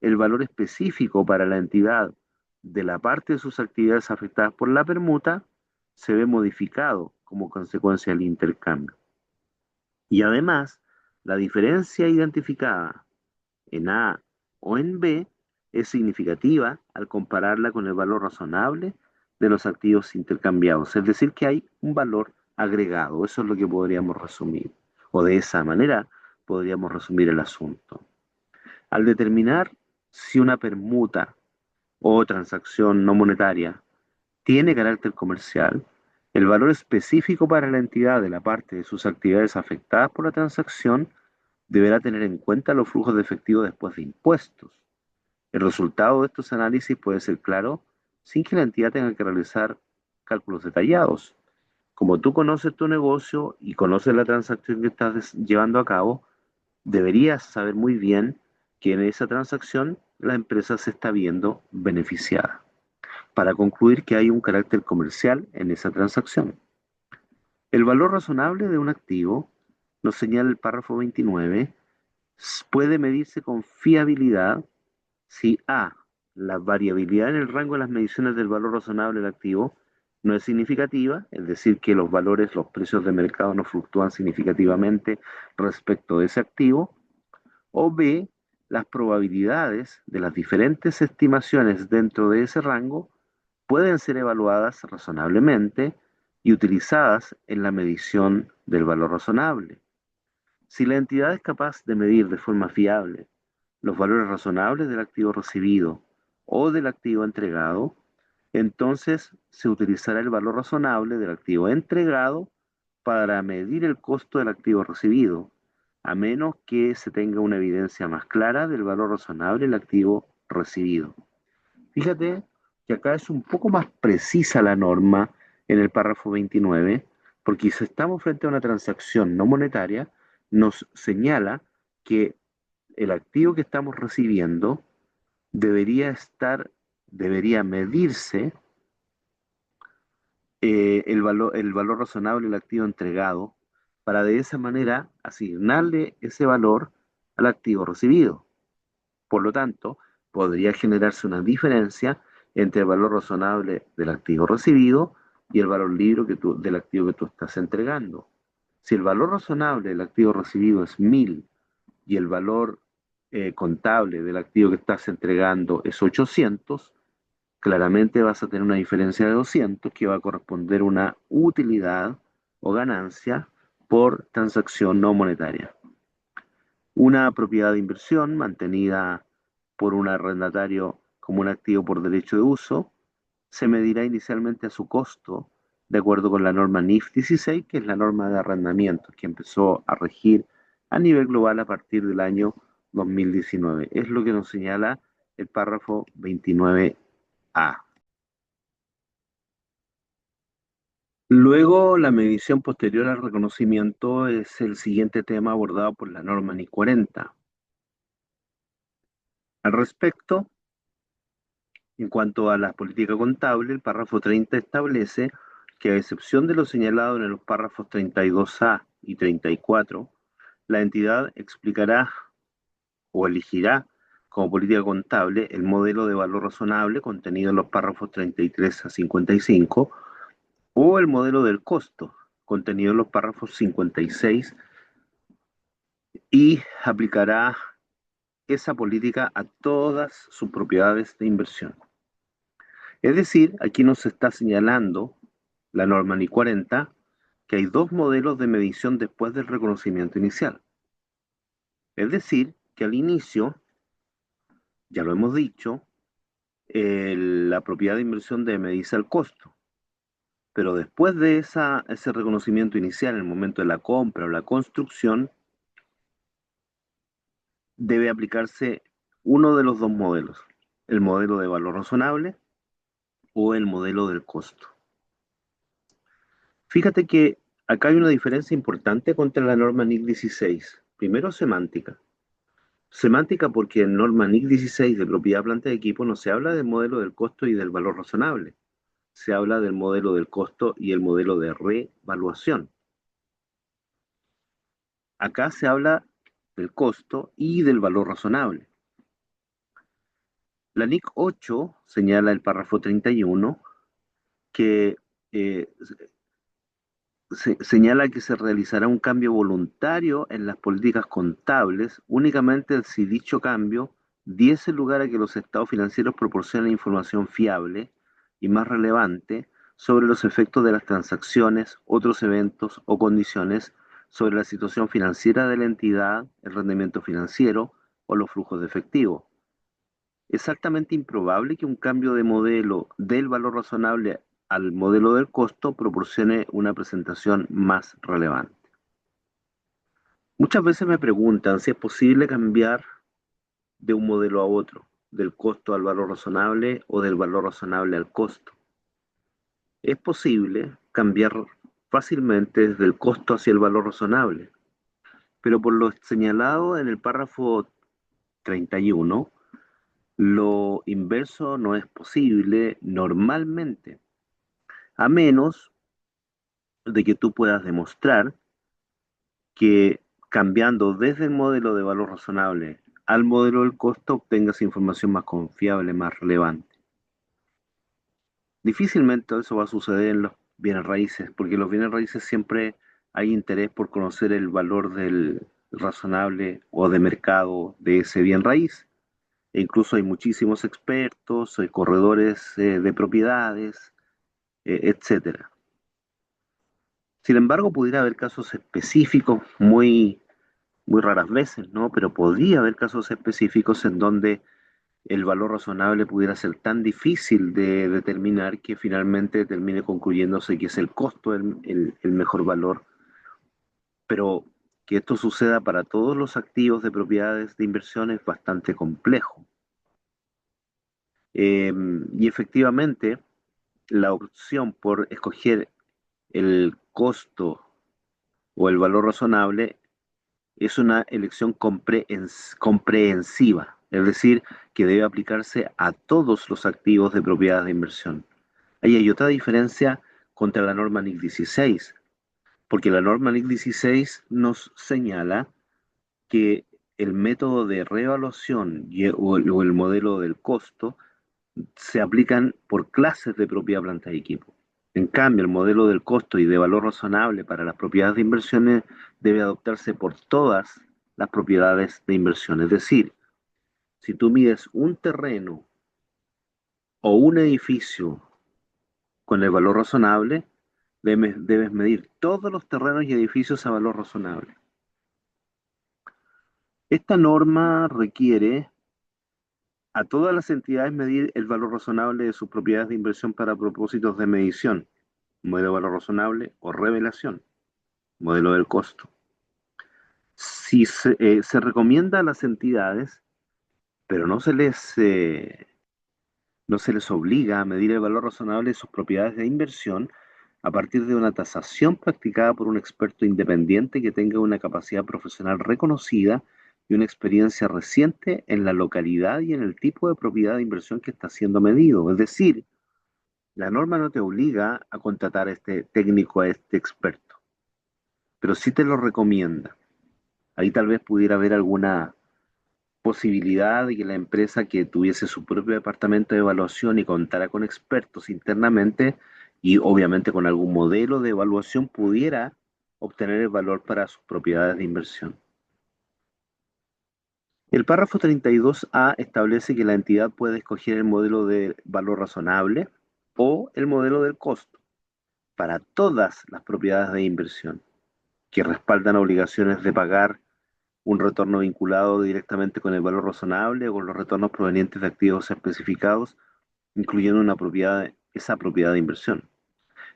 el valor específico para la entidad de la parte de sus actividades afectadas por la permuta se ve modificado como consecuencia del intercambio. Y además, la diferencia identificada en A o en B es significativa al compararla con el valor razonable de los activos intercambiados. Es decir, que hay un valor agregado. Eso es lo que podríamos resumir. O de esa manera podríamos resumir el asunto. Al determinar si una permuta o transacción no monetaria tiene carácter comercial, el valor específico para la entidad de la parte de sus actividades afectadas por la transacción deberá tener en cuenta los flujos de efectivo después de impuestos. El resultado de estos análisis puede ser claro sin que la entidad tenga que realizar cálculos detallados. Como tú conoces tu negocio y conoces la transacción que estás llevando a cabo, deberías saber muy bien que en esa transacción la empresa se está viendo beneficiada, para concluir que hay un carácter comercial en esa transacción. El valor razonable de un activo, nos señala el párrafo 29, puede medirse con fiabilidad si A, la variabilidad en el rango de las mediciones del valor razonable del activo no es significativa, es decir, que los valores, los precios de mercado no fluctúan significativamente respecto de ese activo, o B, las probabilidades de las diferentes estimaciones dentro de ese rango pueden ser evaluadas razonablemente y utilizadas en la medición del valor razonable. Si la entidad es capaz de medir de forma fiable los valores razonables del activo recibido o del activo entregado, entonces se utilizará el valor razonable del activo entregado para medir el costo del activo recibido, a menos que se tenga una evidencia más clara del valor razonable del activo recibido. Fíjate que acá es un poco más precisa la norma en el párrafo 29, porque si estamos frente a una transacción no monetaria, nos señala que el activo que estamos recibiendo debería medirse el valor razonable del activo entregado para de esa manera asignarle ese valor al activo recibido. Por lo tanto, podría generarse una diferencia entre el valor razonable del activo recibido y el valor libre del activo que tú estás entregando. Si el valor razonable del activo recibido es 1000 y el valor contable del activo que estás entregando es 800, claramente vas a tener una diferencia de 200 que va a corresponder a una utilidad o ganancia por transacción no monetaria. Una propiedad de inversión mantenida por un arrendatario como un activo por derecho de uso se medirá inicialmente a su costo de acuerdo con la norma NIF 16, que es la norma de arrendamiento que empezó a regir a nivel global a partir del año 2019. Es lo que nos señala el párrafo 29A. Luego, la medición posterior al reconocimiento es el siguiente tema abordado por la norma NIC 40. Al respecto, en cuanto a la política contable, el párrafo 30 establece que, a excepción de lo señalado en los párrafos 32A y 34, la entidad explicará o elegirá como política contable el modelo de valor razonable contenido en los párrafos 33 a 55 o el modelo del costo contenido en los párrafos 56 y aplicará esa política a todas sus propiedades de inversión. Es decir, aquí nos está señalando la norma NI 40 que hay dos modelos de medición después del reconocimiento inicial. Es decir, que al inicio, ya lo hemos dicho, la propiedad de inversión debe medirse al costo, pero después de ese reconocimiento inicial, en el momento de la compra o la construcción, debe aplicarse uno de los dos modelos, el modelo de valor razonable o el modelo del costo. Fíjate que acá hay una diferencia importante contra la norma NIC 16. Primero, semántica. Semántica porque en norma NIC 16 de propiedad planta de equipo no se habla del modelo del costo y del valor razonable. Se habla del modelo del costo y el modelo de revaluación. Acá se habla del costo y del valor razonable. La NIC 8 señala el párrafo 31 que eh, señala que se realizará un cambio voluntario en las políticas contables únicamente si dicho cambio diese lugar a que los estados financieros proporcionen información fiable y más relevante sobre los efectos de las transacciones, otros eventos o condiciones sobre la situación financiera de la entidad, el rendimiento financiero o los flujos de efectivo. Es altamente improbable que un cambio de modelo del valor razonable al modelo del costo proporcione una presentación más relevante. Muchas veces me preguntan si es posible cambiar de un modelo a otro, del costo al valor razonable o del valor razonable al costo. Es posible cambiar fácilmente desde el costo hacia el valor razonable, pero por lo señalado en el párrafo 31, lo inverso no es posible normalmente, a menos de que tú puedas demostrar que cambiando desde el modelo de valor razonable al modelo del costo obtengas información más confiable, más relevante. Difícilmente eso va a suceder en los bienes raíces, porque los bienes raíces siempre hay interés por conocer el valor del razonable o de mercado de ese bien raíz. E incluso hay muchísimos expertos, corredores de propiedades, etcétera. Sin embargo, pudiera haber casos específicos muy raras veces, ¿no? Pero podría haber casos específicos en donde el valor razonable pudiera ser tan difícil de determinar que finalmente termine concluyéndose que es el costo el mejor valor, pero que esto suceda para todos los activos de propiedades de inversión es bastante complejo. Y efectivamente, la opción por escoger el costo o el valor razonable es una elección comprehensiva, es decir, que debe aplicarse a todos los activos de propiedad de inversión. Ahí hay otra diferencia contra la norma NIC 16, porque la norma NIC 16 nos señala que el método de reevaluación o el modelo del costo se aplican por clases de propiedad, planta y equipo. En cambio, el modelo del costo y de valor razonable para las propiedades de inversiones debe adoptarse por todas las propiedades de inversión. Es decir, si tú mides un terreno o un edificio con el valor razonable, debes medir todos los terrenos y edificios a valor razonable. Esta norma requiere a todas las entidades medir el valor razonable de sus propiedades de inversión para propósitos de medición, modelo de valor razonable o revelación, modelo del costo. Si se recomienda a las entidades, pero no se les obliga a medir el valor razonable de sus propiedades de inversión a partir de una tasación practicada por un experto independiente que tenga una capacidad profesional reconocida y una experiencia reciente en la localidad y en el tipo de propiedad de inversión que está siendo medido. Es decir, la norma no te obliga a contratar a este técnico, a este experto, pero sí te lo recomienda. Ahí tal vez pudiera haber alguna posibilidad de que la empresa que tuviese su propio departamento de evaluación y contara con expertos internamente y obviamente con algún modelo de evaluación pudiera obtener el valor para sus propiedades de inversión. El párrafo 32A establece que la entidad puede escoger el modelo de valor razonable o el modelo del costo para todas las propiedades de inversión que respaldan obligaciones de pagar un retorno vinculado directamente con el valor razonable o con los retornos provenientes de activos especificados, incluyendo esa propiedad de inversión.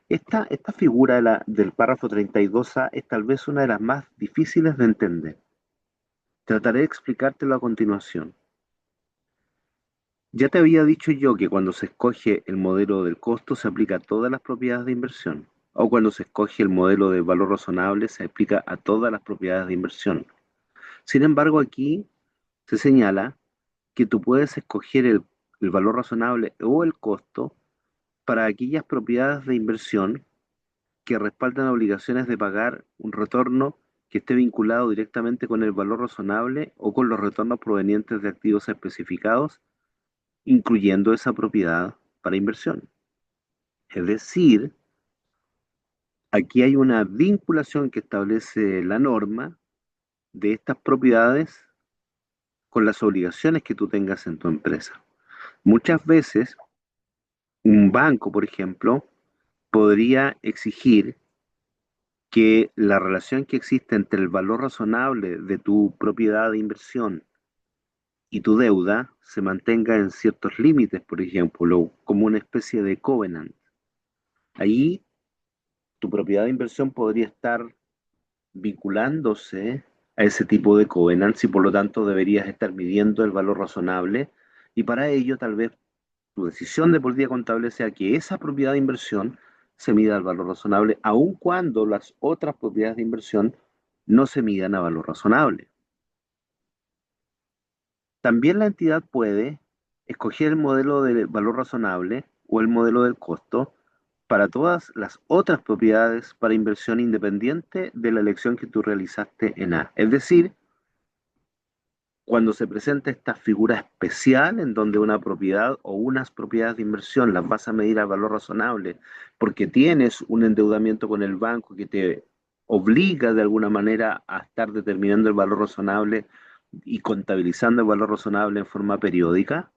Esta figura del párrafo 32A es tal vez una de las más difíciles de entender. Trataré de explicártelo a continuación. Ya te había dicho yo que cuando se escoge el modelo del costo se aplica a todas las propiedades de inversión, o cuando se escoge el modelo de valor razonable se aplica a todas las propiedades de inversión. Sin embargo, aquí se señala que tú puedes escoger el valor razonable o el costo para aquellas propiedades de inversión que respaldan obligaciones de pagar un retorno que esté vinculado directamente con el valor razonable o con los retornos provenientes de activos especificados, incluyendo esa propiedad para inversión. Es decir, aquí hay una vinculación que establece la norma de estas propiedades con las obligaciones que tú tengas en tu empresa. Muchas veces, un banco, por ejemplo, podría exigir que la relación que existe entre el valor razonable de tu propiedad de inversión y tu deuda se mantenga en ciertos límites, por ejemplo, como una especie de covenant. Ahí tu propiedad de inversión podría estar vinculándose a ese tipo de covenants y por lo tanto deberías estar midiendo el valor razonable y para ello tal vez tu decisión de política contable sea que esa propiedad de inversión se mida al valor razonable, aun cuando las otras propiedades de inversión no se midan a valor razonable. También la entidad puede escoger el modelo de valor razonable o el modelo del costo para todas las otras propiedades para inversión independiente de la elección que tú realizaste en A. Es decir, cuando se presenta esta figura especial en donde una propiedad o unas propiedades de inversión las vas a medir al valor razonable porque tienes un endeudamiento con el banco que te obliga de alguna manera a estar determinando el valor razonable y contabilizando el valor razonable en forma periódica,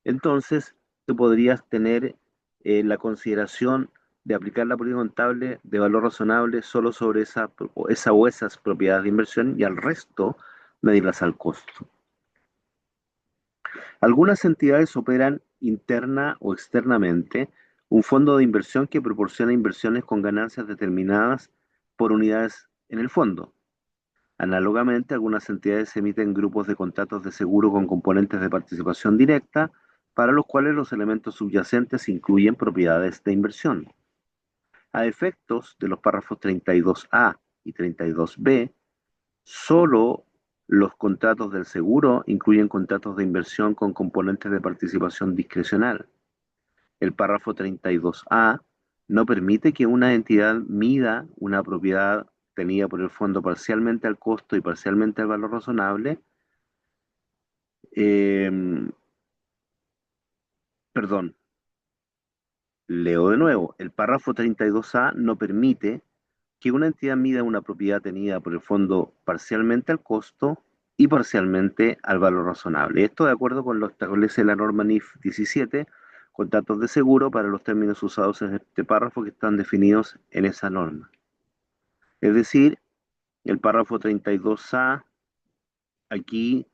entonces tú podrías tener la consideración de aplicar la política contable de valor razonable solo sobre esa o esas propiedades de inversión y al resto medirlas al costo. Algunas entidades operan interna o externamente un fondo de inversión que proporciona inversiones con ganancias determinadas por unidades en el fondo. Análogamente, algunas entidades emiten grupos de contratos de seguro con componentes de participación directa, para los cuales los elementos subyacentes incluyen propiedades de inversión. A efectos de los párrafos 32A y 32B, solo los contratos del seguro incluyen contratos de inversión con componentes de participación discrecional. El párrafo 32A no permite que una entidad mida una propiedad tenida por el fondo parcialmente al costo y parcialmente al valor razonable. Eh, Perdón, leo de nuevo. El párrafo 32A no permite que una entidad mida una propiedad tenida por el fondo parcialmente al costo y parcialmente al valor razonable. Esto de acuerdo con lo que establece la norma NIF 17, contratos de seguro para los términos usados en este párrafo que están definidos en esa norma. Es decir, el párrafo 32A aquí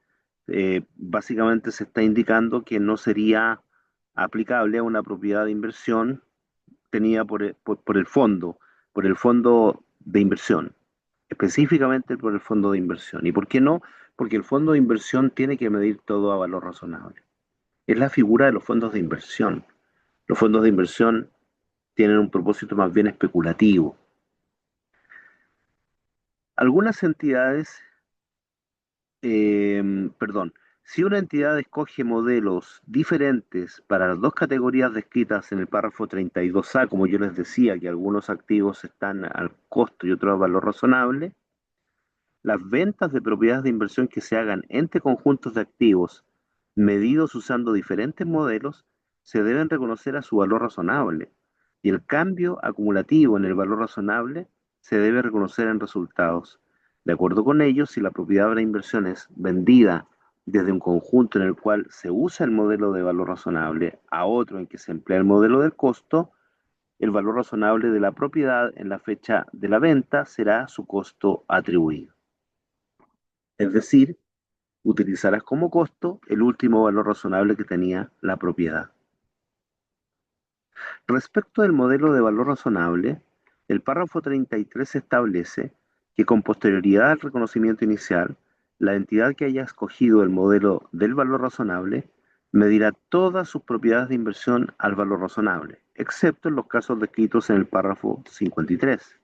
básicamente se está indicando que no sería aplicable a una propiedad de inversión tenida por el fondo de inversión, específicamente por el fondo de inversión. ¿Y por qué no? Porque el fondo de inversión tiene que medir todo a valor razonable. Es la figura de los fondos de inversión. Los fondos de inversión tienen un propósito más bien especulativo. Algunas entidades perdón, si una entidad escoge modelos diferentes para las dos categorías descritas en el párrafo 32A, como yo les decía, que algunos activos están al costo y otros a valor razonable, las ventas de propiedades de inversión que se hagan entre conjuntos de activos medidos usando diferentes modelos se deben reconocer a su valor razonable y el cambio acumulativo en el valor razonable se debe reconocer en resultados. De acuerdo con ellos, si la propiedad de inversión es vendida desde un conjunto en el cual se usa el modelo de valor razonable a otro en que se emplea el modelo del costo, el valor razonable de la propiedad en la fecha de la venta será su costo atribuido. Es decir, utilizarás como costo el último valor razonable que tenía la propiedad. Respecto del modelo de valor razonable, el párrafo 33 establece que con posterioridad al reconocimiento inicial, la entidad que haya escogido el modelo del valor razonable medirá todas sus propiedades de inversión al valor razonable, excepto en los casos descritos en el párrafo 53.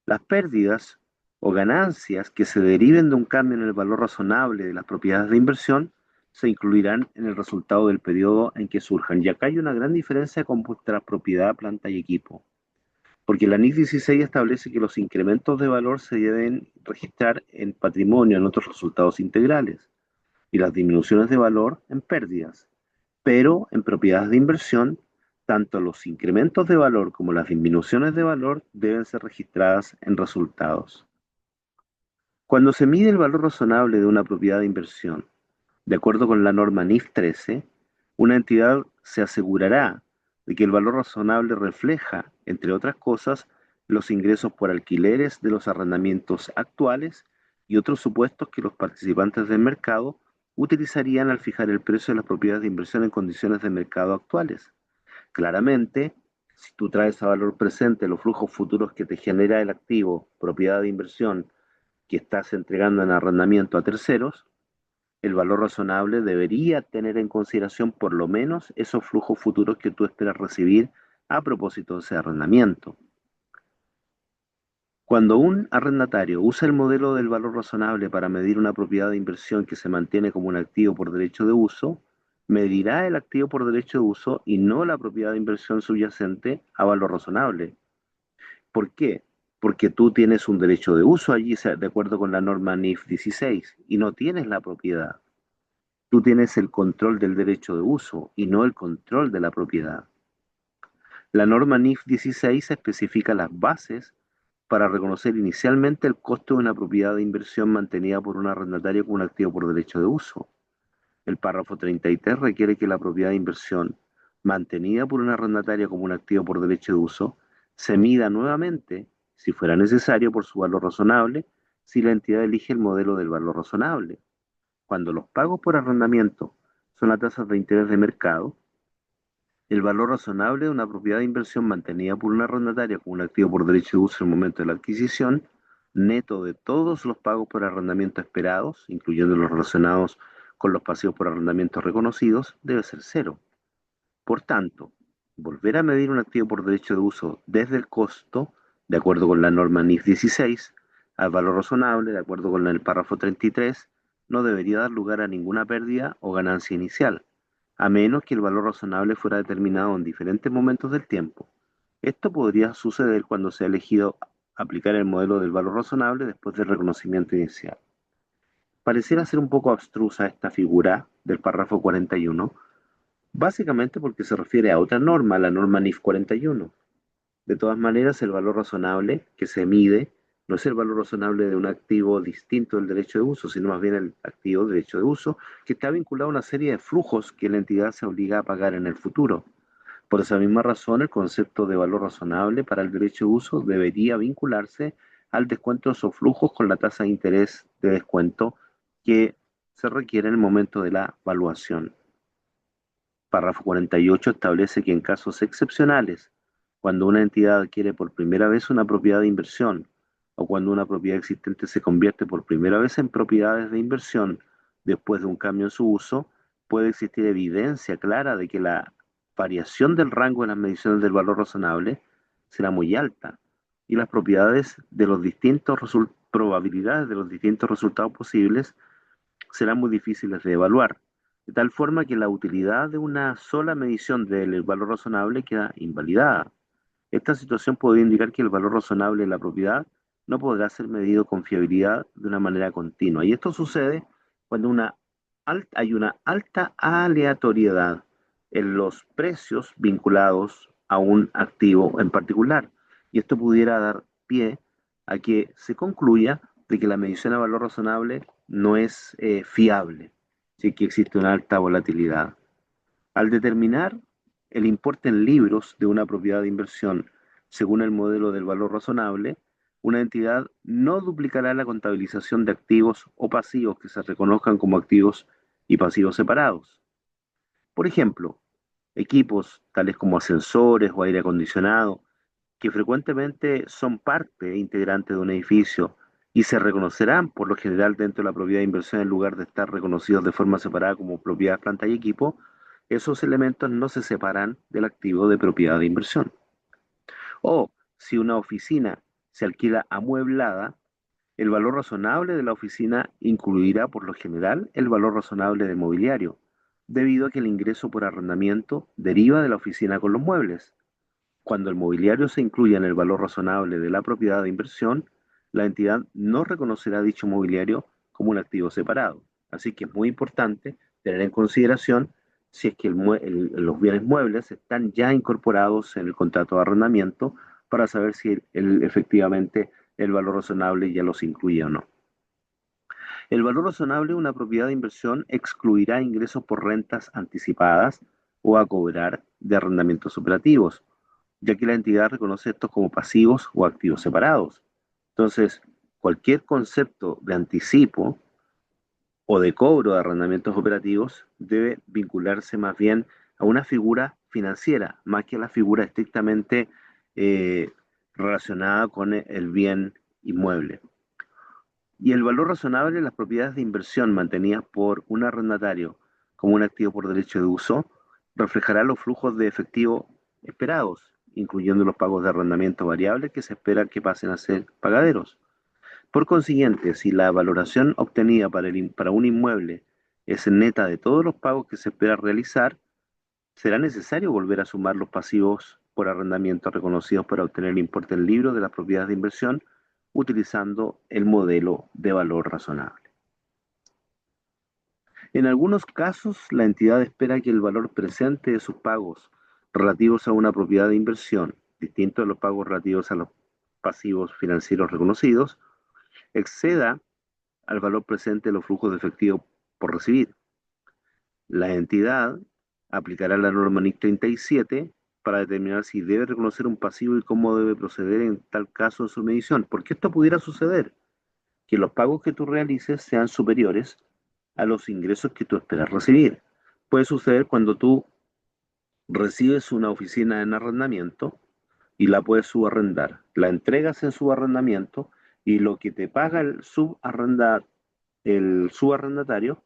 Las pérdidas o ganancias que se deriven de un cambio en el valor razonable de las propiedades de inversión se incluirán en el resultado del periodo en que surjan. Y acá hay una gran diferencia con vuestra propiedad, planta y equipo, porque la NIF 16 establece que los incrementos de valor se deben registrar en patrimonio en otros resultados integrales y las disminuciones de valor en pérdidas. Pero en propiedades de inversión, tanto los incrementos de valor como las disminuciones de valor deben ser registradas en resultados. Cuando se mide el valor razonable de una propiedad de inversión, de acuerdo con la norma NIF 13, una entidad se asegurará de que el valor razonable refleja, entre otras cosas, los ingresos por alquileres de los arrendamientos actuales y otros supuestos que los participantes del mercado utilizarían al fijar el precio de las propiedades de inversión en condiciones de mercado actuales. Claramente, si tú traes a valor presente los flujos futuros que te genera el activo, propiedad de inversión, que estás entregando en arrendamiento a terceros, el valor razonable debería tener en consideración por lo menos esos flujos futuros que tú esperas recibir a propósito de ese arrendamiento. Cuando un arrendatario usa el modelo del valor razonable para medir una propiedad de inversión que se mantiene como un activo por derecho de uso, medirá el activo por derecho de uso y no la propiedad de inversión subyacente a valor razonable. ¿Por qué? Porque tú tienes un derecho de uso allí de acuerdo con la norma NIF 16 y no tienes la propiedad. Tú tienes el control del derecho de uso y no el control de la propiedad. La norma NIF 16 especifica las bases para reconocer inicialmente el costo de una propiedad de inversión mantenida por un arrendatario como un activo por derecho de uso. El párrafo 33 requiere que la propiedad de inversión mantenida por un arrendatario como un activo por derecho de uso se mida nuevamente, si fuera necesario, por su valor razonable, si la entidad elige el modelo del valor razonable. Cuando los pagos por arrendamiento son a tasas de interés de mercado, el valor razonable de una propiedad de inversión mantenida por un arrendatario como un activo por derecho de uso en el momento de la adquisición, neto de todos los pagos por arrendamiento esperados, incluyendo los relacionados con los pasivos por arrendamiento reconocidos, debe ser cero. Por tanto, volver a medir un activo por derecho de uso desde el costo, de acuerdo con la norma NIF 16, al valor razonable, de acuerdo con el párrafo 33, no debería dar lugar a ninguna pérdida o ganancia inicial, a menos que el valor razonable fuera determinado en diferentes momentos del tiempo. Esto podría suceder cuando se ha elegido aplicar el modelo del valor razonable después del reconocimiento inicial. Pareciera ser un poco abstrusa esta figura del párrafo 41, básicamente porque se refiere a otra norma, la norma NIF 41. De todas maneras, el valor razonable que se mide no es el valor razonable de un activo distinto del derecho de uso, sino más bien el activo de derecho de uso, que está vinculado a una serie de flujos que la entidad se obliga a pagar en el futuro. Por esa misma razón, el concepto de valor razonable para el derecho de uso debería vincularse al descuento de esos flujos con la tasa de interés de descuento que se requiere en el momento de la valuación. Párrafo 48 establece que en casos excepcionales, cuando una entidad adquiere por primera vez una propiedad de inversión o cuando una propiedad existente se convierte por primera vez en propiedades de inversión después de un cambio en su uso, puede existir evidencia clara de que la variación del rango de las mediciones del valor razonable será muy alta y las probabilidades de los distintos resultados posibles serán muy difíciles de evaluar, de tal forma que la utilidad de una sola medición del valor razonable queda invalidada. Esta situación puede indicar que el valor razonable de la propiedad no podrá ser medido con fiabilidad de una manera continua. Y esto sucede cuando hay una alta aleatoriedad en los precios vinculados a un activo en particular. Y esto pudiera dar pie a que se concluya de que la medición de valor razonable no es fiable, sí que existe una alta volatilidad. Al determinar el importe en libros de una propiedad de inversión según el modelo del valor razonable, una entidad no duplicará la contabilización de activos o pasivos que se reconozcan como activos y pasivos separados. Por ejemplo, equipos tales como ascensores o aire acondicionado, que frecuentemente son parte integrante de un edificio y se reconocerán por lo general dentro de la propiedad de inversión en lugar de estar reconocidos de forma separada como propiedad, planta y equipo, esos elementos no se separan del activo de propiedad de inversión. O si una oficina se alquila amueblada, El valor razonable de la oficina incluirá por lo general el valor razonable del mobiliario, debido a que el ingreso por arrendamiento deriva de la oficina con los muebles. Cuando el mobiliario se incluya en el valor razonable de la propiedad de inversión, la entidad no reconocerá dicho mobiliario como un activo separado. Así que es muy importante tener en consideración si es que los bienes muebles están ya incorporados en el contrato de arrendamiento para saber si efectivamente el valor razonable ya los incluye o no. El valor razonable de una propiedad de inversión excluirá ingresos por rentas anticipadas o a cobrar de arrendamientos operativos, ya que la entidad reconoce estos como pasivos o activos separados. Entonces, cualquier concepto de anticipo o de cobro de arrendamientos operativos debe vincularse más bien a una figura financiera, más que a la figura estrictamente eh, relacionada con el bien inmueble. Y el valor razonable de las propiedades de inversión mantenidas por un arrendatario como un activo por derecho de uso reflejará los flujos de efectivo esperados, incluyendo los pagos de arrendamiento variable que se espera que pasen a ser pagaderos. Por consiguiente, si la valoración obtenida para un inmueble es neta de todos los pagos que se espera realizar, será necesario volver a sumar los pasivos por arrendamiento reconocidos para obtener el importe del libro de las propiedades de inversión utilizando el modelo de valor razonable. En algunos casos, la entidad espera que el valor presente de sus pagos relativos a una propiedad de inversión, distinto a los pagos relativos a los pasivos financieros reconocidos, exceda al valor presente de los flujos de efectivo por recibir. La entidad aplicará la norma NIC 37 para determinar si debe reconocer un pasivo y cómo debe proceder en tal caso en su medición. Porque esto pudiera suceder, que los pagos que tú realices sean superiores a los ingresos que tú esperas recibir. Puede suceder cuando tú recibes una oficina en arrendamiento y la puedes subarrendar. La entregas en subarrendamiento y lo que te paga el subarrendatario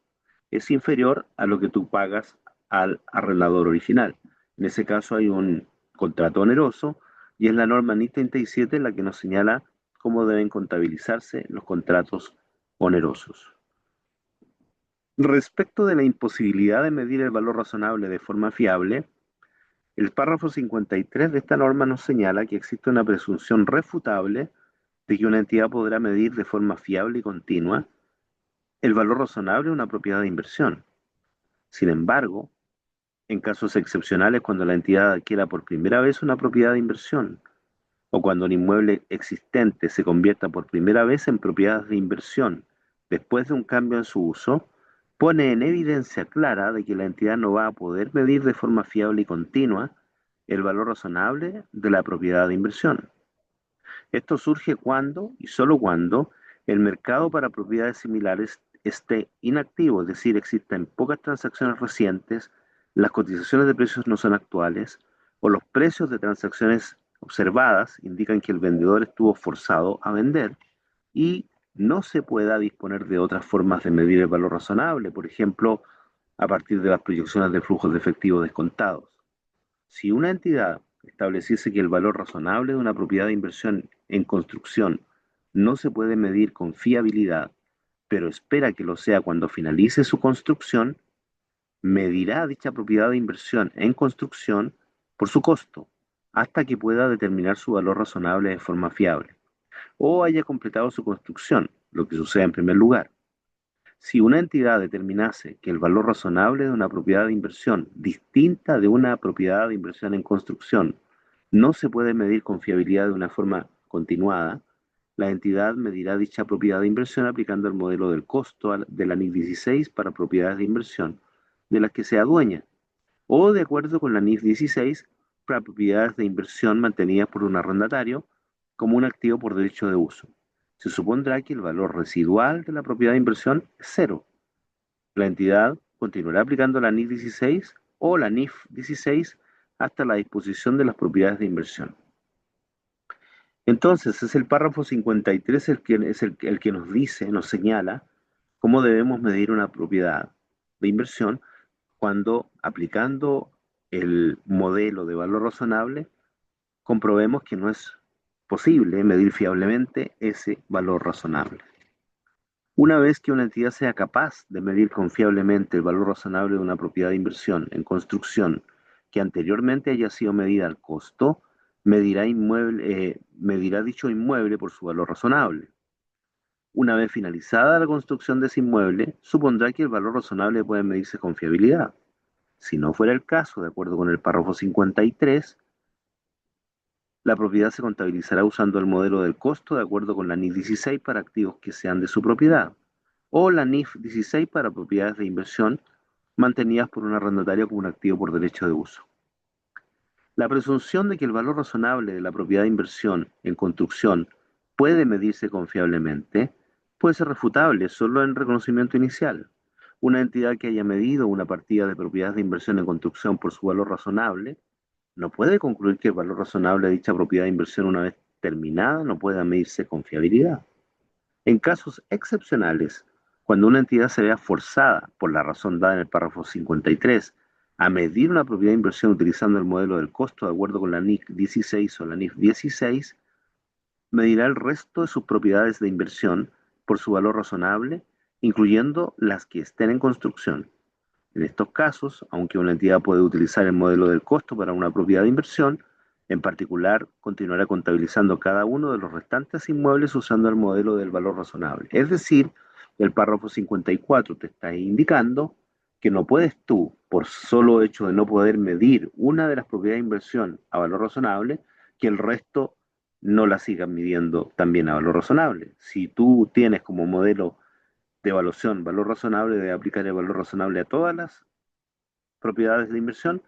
es inferior a lo que tú pagas al arrendador original. En ese caso hay un contrato oneroso y es la norma NIC 37 la que nos señala cómo deben contabilizarse los contratos onerosos. Respecto de la imposibilidad de medir el valor razonable de forma fiable, el párrafo 53 de esta norma nos señala que existe una presunción refutable de que una entidad podrá medir de forma fiable y continua el valor razonable de una propiedad de inversión. Sin embargo, en casos excepcionales cuando la entidad adquiera por primera vez una propiedad de inversión o cuando un inmueble existente se convierta por primera vez en propiedad de inversión después de un cambio en su uso, pone en evidencia clara de que la entidad no va a poder medir de forma fiable y continua el valor razonable de la propiedad de inversión. Esto surge cuando, y solo cuando, el mercado para propiedades similares esté inactivo, es decir, existen pocas transacciones recientes, las cotizaciones de precios no son actuales, o los precios de transacciones observadas indican que el vendedor estuvo forzado a vender y no se pueda disponer de otras formas de medir el valor razonable, por ejemplo, a partir de las proyecciones de flujos de efectivo descontados. Si una entidad estableciese que el valor razonable de una propiedad de inversión en construcción no se puede medir con fiabilidad, pero espera que lo sea cuando finalice su construcción, medirá dicha propiedad de inversión en construcción por su costo, hasta que pueda determinar su valor razonable de forma fiable, o haya completado su construcción, lo que sucede en primer lugar. Si una entidad determinase que el valor razonable de una propiedad de inversión distinta de una propiedad de inversión en construcción no se puede medir con fiabilidad de una forma continuada, la entidad medirá dicha propiedad de inversión aplicando el modelo del costo de la NIF 16 para propiedades de inversión de las que sea dueña, o de acuerdo con la NIF 16 para propiedades de inversión mantenidas por un arrendatario como un activo por derecho de uso. Se supondrá que el valor residual de la propiedad de inversión es cero. La entidad continuará aplicando la NIF 16 o la NIF 16 hasta la disposición de las propiedades de inversión. Entonces, es el párrafo 53 el que nos dice, nos señala cómo debemos medir una propiedad de inversión cuando aplicando el modelo de valor razonable comprobemos que no es posible medir fiablemente ese valor razonable. Una vez que una entidad sea capaz de medir confiablemente el valor razonable de una propiedad de inversión en construcción que anteriormente haya sido medida al costo, medirá dicho inmueble por su valor razonable. Una vez finalizada la construcción de ese inmueble, supondrá que el valor razonable puede medirse con fiabilidad. Si no fuera el caso, de acuerdo con el párrafo 53, la propiedad se contabilizará usando el modelo del costo de acuerdo con la NIF 16 para activos que sean de su propiedad, o la NIF 16 para propiedades de inversión mantenidas por un arrendatario como un activo por derecho de uso. La presunción de que el valor razonable de la propiedad de inversión en construcción puede medirse confiablemente puede ser refutable solo en reconocimiento inicial. Una entidad que haya medido una partida de propiedades de inversión en construcción por su valor razonable no puede concluir que el valor razonable de dicha propiedad de inversión una vez terminada no pueda medirse con fiabilidad. En casos excepcionales, cuando una entidad se vea forzada, por la razón dada en el párrafo 53, a medir una propiedad de inversión utilizando el modelo del costo de acuerdo con la NIC 16 o la NIF 16, medirá el resto de sus propiedades de inversión por su valor razonable, incluyendo las que estén en construcción. En estos casos, aunque una entidad puede utilizar el modelo del costo para una propiedad de inversión, en particular continuará contabilizando cada uno de los restantes inmuebles usando el modelo del valor razonable. Es decir, el párrafo 54 te está indicando que no puedes tú, por solo hecho de no poder medir una de las propiedades de inversión a valor razonable, que el resto no la sigan midiendo también a valor razonable. Si tú tienes como modelo de evaluación valor razonable, debe aplicar el valor razonable a todas las propiedades de inversión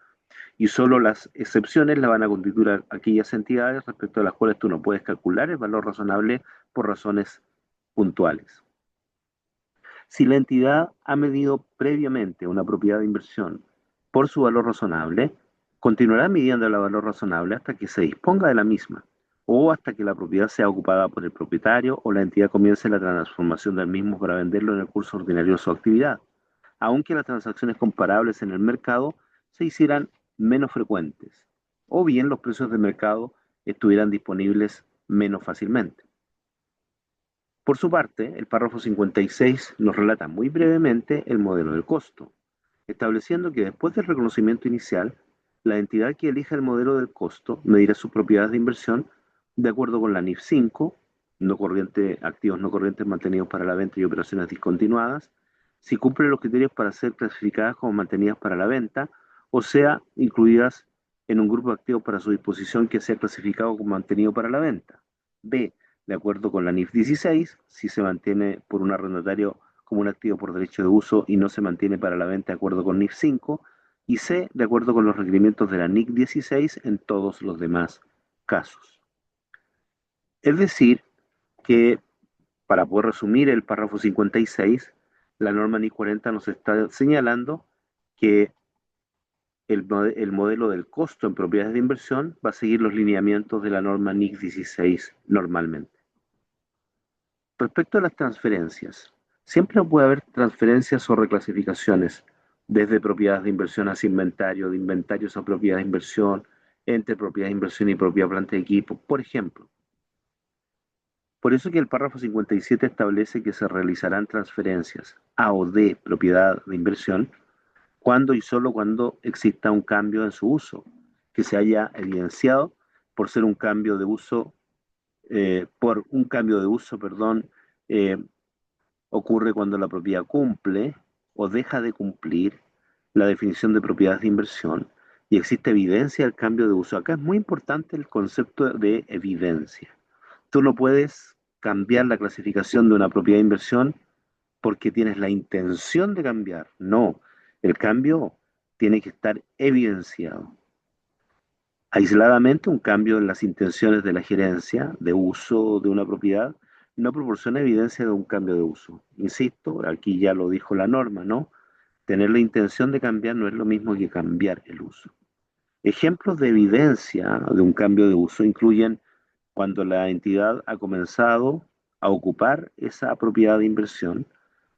y solo las excepciones la van a constituir aquellas entidades respecto a las cuales tú no puedes calcular el valor razonable por razones puntuales. Si la entidad ha medido previamente una propiedad de inversión por su valor razonable, continuará midiendo el valor razonable hasta que se disponga de la misma o hasta que la propiedad sea ocupada por el propietario o la entidad comience la transformación del mismo para venderlo en el curso ordinario de su actividad, aunque las transacciones comparables en el mercado se hicieran menos frecuentes, o bien los precios de mercado estuvieran disponibles menos fácilmente. Por su parte, el párrafo 56 nos relata muy brevemente el modelo del costo, estableciendo que después del reconocimiento inicial, la entidad que elija el modelo del costo medirá sus propiedades de inversión de acuerdo con la NIF 5, activos no corrientes mantenidos para la venta y operaciones discontinuadas, si cumple los criterios para ser clasificadas como mantenidas para la venta, o sea, incluidas en un grupo de activos para su disposición que sea clasificado como mantenido para la venta. B, de acuerdo con la NIF 16, si se mantiene por un arrendatario como un activo por derecho de uso y no se mantiene para la venta de acuerdo con NIF 5, y C, de acuerdo con los requerimientos de la NIC 16 en todos los demás casos. Es decir, que para poder resumir el párrafo 56, la norma NIC 40 nos está señalando que el modelo del costo en propiedades de inversión va a seguir los lineamientos de la norma NIC 16 normalmente. Respecto a las transferencias, siempre puede haber transferencias o reclasificaciones, desde propiedades de inversión hacia inventario, de inventarios a propiedades de inversión, entre propiedad de inversión y propiedad planta de equipo, por ejemplo. Por eso que el párrafo 57 establece que se realizarán transferencias a o de propiedad de inversión cuando y solo cuando exista un cambio en su uso, que se haya evidenciado por ser un cambio de uso, eh, ocurre cuando la propiedad cumple o deja de cumplir la definición de propiedades de inversión y existe evidencia del cambio de uso. Acá es muy importante el concepto de evidencia. Tú no puedes cambiar la clasificación de una propiedad de inversión porque tienes la intención de cambiar. No, el cambio tiene que estar evidenciado. Aisladamente, un cambio en las intenciones de la gerencia de uso de una propiedad no proporciona evidencia de un cambio de uso. Insisto, aquí ya lo dijo la norma, ¿no? Tener la intención de cambiar no es lo mismo que cambiar el uso. Ejemplos de evidencia de un cambio de uso incluyen cuando la entidad ha comenzado a ocupar esa propiedad de inversión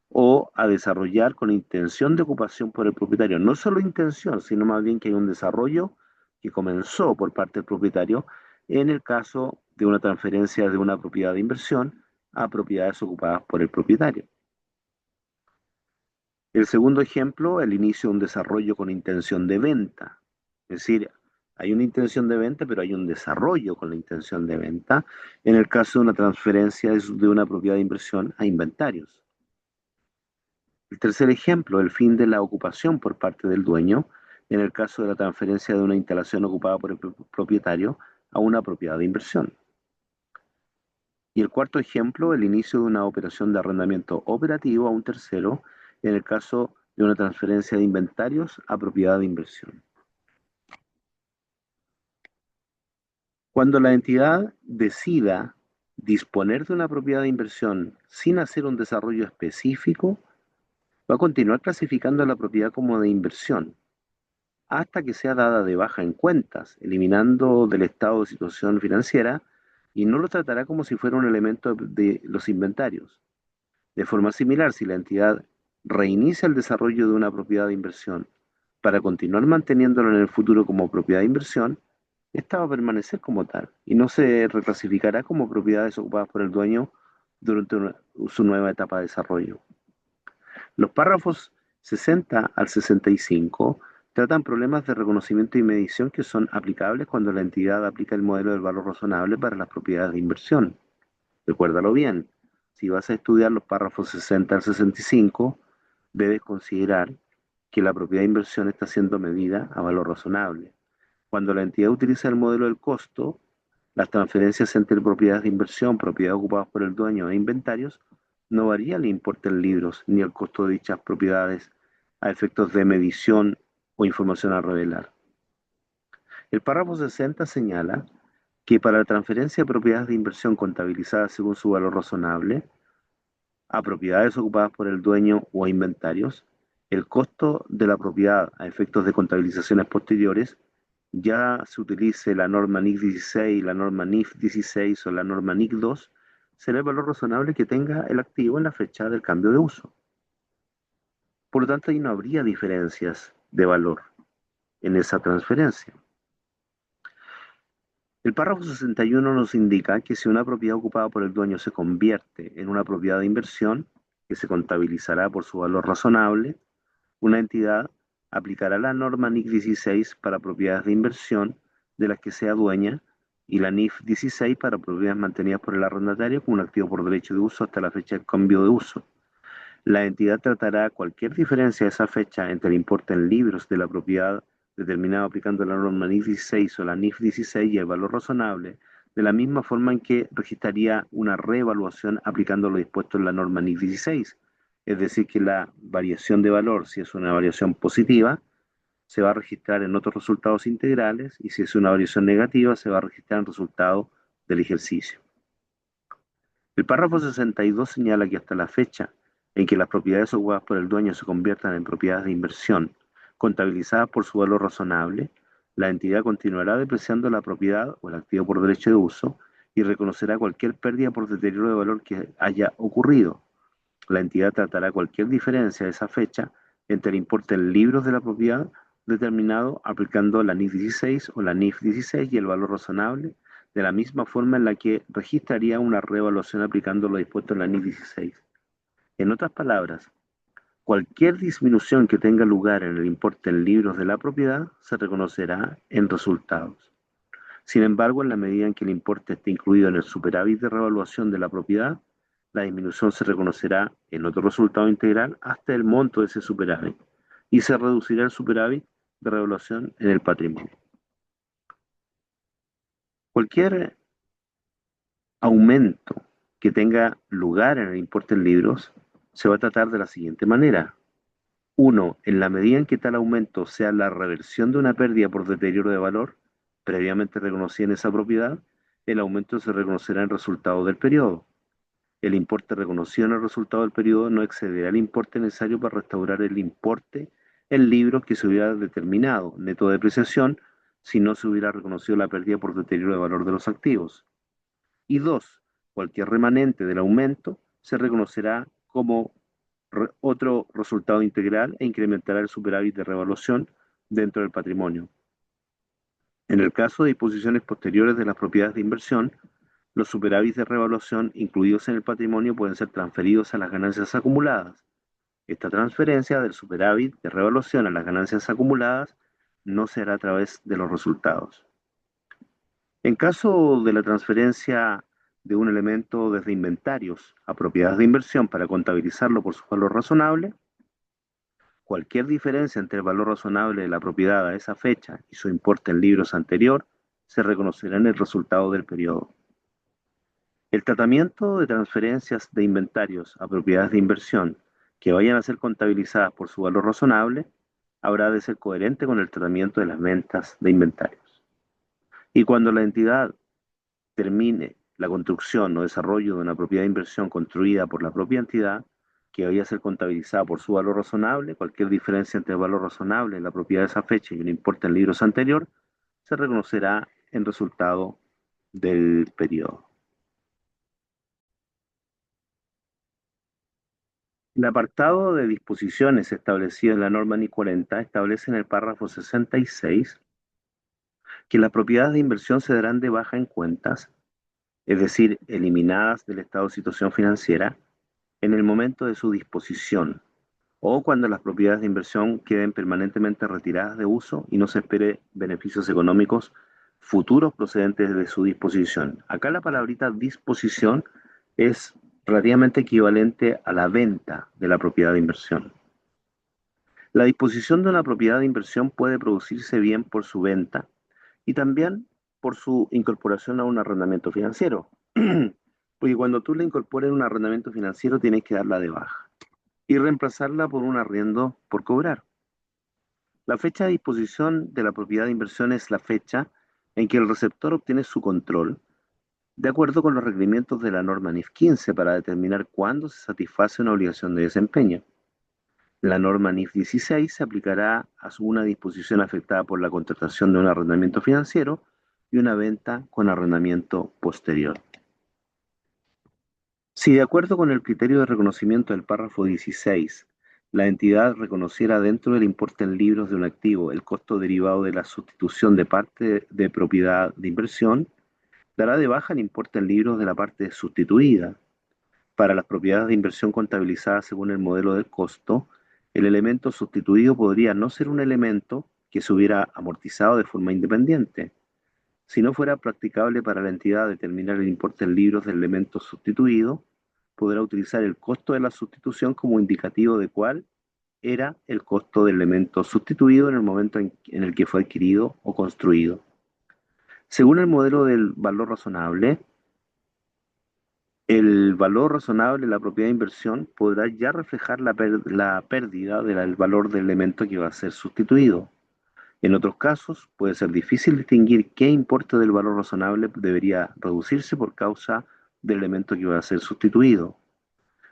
o a desarrollar con intención de ocupación por el propietario. No solo intención, sino más bien que hay un desarrollo que comenzó por parte del propietario en el caso de una transferencia de una propiedad de inversión a propiedades ocupadas por el propietario. El segundo ejemplo, el inicio de un desarrollo con intención de venta. Es decir, hay una intención de venta, pero hay un desarrollo con la intención de venta, en el caso de una transferencia de una propiedad de inversión a inventarios. El tercer ejemplo, el fin de la ocupación por parte del dueño, en el caso de la transferencia de una instalación ocupada por el propietario a una propiedad de inversión. Y el cuarto ejemplo, el inicio de una operación de arrendamiento operativo a un tercero, en el caso de una transferencia de inventarios a propiedad de inversión. Cuando la entidad decida disponer de una propiedad de inversión sin hacer un desarrollo específico, va a continuar clasificando la propiedad como de inversión hasta que sea dada de baja en cuentas, eliminando del estado de situación financiera, y no lo tratará como si fuera un elemento de los inventarios. De forma similar, si la entidad reinicia el desarrollo de una propiedad de inversión para continuar manteniéndolo en el futuro como propiedad de inversión, esta va a permanecer como tal y no se reclasificará como propiedades ocupadas por el dueño durante su nueva etapa de desarrollo. Los párrafos 60 al 65 tratan problemas de reconocimiento y medición que son aplicables cuando la entidad aplica el modelo del valor razonable para las propiedades de inversión. Recuérdalo bien, si vas a estudiar los párrafos 60 al 65, debes considerar que la propiedad de inversión está siendo medida a valor razonable. Cuando la entidad utiliza el modelo del costo, las transferencias entre propiedades de inversión, propiedades ocupadas por el dueño e inventarios, no varía el importe en libros ni el costo de dichas propiedades a efectos de medición o información a revelar. El párrafo 60 señala que para la transferencia de propiedades de inversión contabilizadas según su valor razonable a propiedades ocupadas por el dueño o a inventarios, el costo de la propiedad a efectos de contabilizaciones posteriores, ya se utilice la norma NIC 16, la norma NIF 16 o la norma NIC 2, será el valor razonable que tenga el activo en la fecha del cambio de uso. Por lo tanto, ahí no habría diferencias de valor en esa transferencia. El párrafo 61 nos indica que si una propiedad ocupada por el dueño se convierte en una propiedad de inversión, que se contabilizará por su valor razonable, una entidad aplicará la norma NIC 16 para propiedades de inversión de las que sea dueña y la NIF 16 para propiedades mantenidas por el arrendatario como un activo por derecho de uso hasta la fecha del cambio de uso. La entidad tratará cualquier diferencia de esa fecha entre el importe en libros de la propiedad determinado aplicando la norma NIF 16 o la NIF 16 y el valor razonable, de la misma forma en que registraría una reevaluación aplicando lo dispuesto en la norma NIF 16. Es decir, que la variación de valor, si es una variación positiva, se va a registrar en otros resultados integrales, y si es una variación negativa, se va a registrar en resultado del ejercicio. El párrafo 62 señala que hasta la fecha en que las propiedades ocupadas por el dueño se conviertan en propiedades de inversión contabilizadas por su valor razonable, la entidad continuará depreciando la propiedad o el activo por derecho de uso y reconocerá cualquier pérdida por deterioro de valor que haya ocurrido. La entidad tratará cualquier diferencia de esa fecha entre el importe en libros de la propiedad determinado aplicando la NIF 16 o la NIF 16 y el valor razonable, de la misma forma en la que registraría una reevaluación aplicando lo dispuesto en la NIF 16. En otras palabras, cualquier disminución que tenga lugar en el importe en libros de la propiedad se reconocerá en resultados. Sin embargo, en la medida en que el importe esté incluido en el superávit de revaluación de la propiedad, la disminución se reconocerá en otro resultado integral hasta el monto de ese superávit y se reducirá el superávit de revaluación en el patrimonio. Cualquier aumento que tenga lugar en el importe en libros se va a tratar de la siguiente manera. 1. En la medida en que tal aumento sea la reversión de una pérdida por deterioro de valor previamente reconocida en esa propiedad, el aumento se reconocerá en resultado del periodo. El importe reconocido en el resultado del periodo no excederá el importe necesario para restaurar el importe en libros que se hubiera determinado, neto de depreciación, si no se hubiera reconocido la pérdida por deterioro de valor de los activos. Y 2. Cualquier remanente del aumento se reconocerá como otro resultado integral e incrementará el superávit de revaluación dentro del patrimonio. En el caso de disposiciones posteriores de las propiedades de inversión, Los superávits de revaluación incluidos en el patrimonio pueden ser transferidos a las ganancias acumuladas. Esta transferencia del superávit de revaluación a las ganancias acumuladas no se hará a través de los resultados. En caso de la transferencia de un elemento desde inventarios a propiedades de inversión para contabilizarlo por su valor razonable, cualquier diferencia entre el valor razonable de la propiedad a esa fecha y su importe en libros anterior se reconocerá en el resultado del periodo. El tratamiento de transferencias de inventarios a propiedades de inversión que vayan a ser contabilizadas por su valor razonable habrá de ser coherente con el tratamiento de las ventas de inventarios. Y cuando la entidad termine la construcción o desarrollo de una propiedad de inversión construida por la propia entidad, que vaya a ser contabilizada por su valor razonable, cualquier diferencia entre el valor razonable en la propiedad de esa fecha y un importe en libros anterior, se reconocerá en resultado del periodo. El apartado de disposiciones establecido en la norma NI 40 establece en el párrafo 66 que las propiedades de inversión se darán de baja en cuentas, es decir, eliminadas del estado de situación financiera, en el momento de su disposición o cuando las propiedades de inversión queden permanentemente retiradas de uso y no se espere beneficios económicos futuros procedentes de su disposición. Acá la palabrita disposición es relativamente equivalente a la venta de la propiedad de inversión. La disposición de una propiedad de inversión puede producirse bien por su venta y también por su incorporación a un arrendamiento financiero. Porque cuando tú le incorporas un arrendamiento financiero tienes que darla de baja y reemplazarla por un arriendo por cobrar. La fecha de disposición de la propiedad de inversión es la fecha en que el receptor obtiene su control, de acuerdo con los requerimientos de la norma NIF 15 para determinar cuándo se satisface una obligación de desempeño. La norma NIF 16 se aplicará a una disposición afectada por la contratación de un arrendamiento financiero y una venta con arrendamiento posterior. Si de acuerdo con el criterio de reconocimiento del párrafo 16, la entidad reconociera dentro del importe en libros de un activo el costo derivado de la sustitución de parte de propiedad de inversión, dará de baja el importe en libros de la parte sustituida. Para las propiedades de inversión contabilizadas según el modelo del costo, el elemento sustituido podría no ser un elemento que se hubiera amortizado de forma independiente. Si no fuera practicable para la entidad determinar el importe en libros del elemento sustituido, podrá utilizar el costo de la sustitución como indicativo de cuál era el costo del elemento sustituido en el momento en el que fue adquirido o construido. Según el modelo del valor razonable, el valor razonable de la propiedad de inversión podrá ya reflejar la pérdida del valor del elemento que va a ser sustituido. En otros casos, puede ser difícil distinguir qué importe del valor razonable debería reducirse por causa del elemento que va a ser sustituido.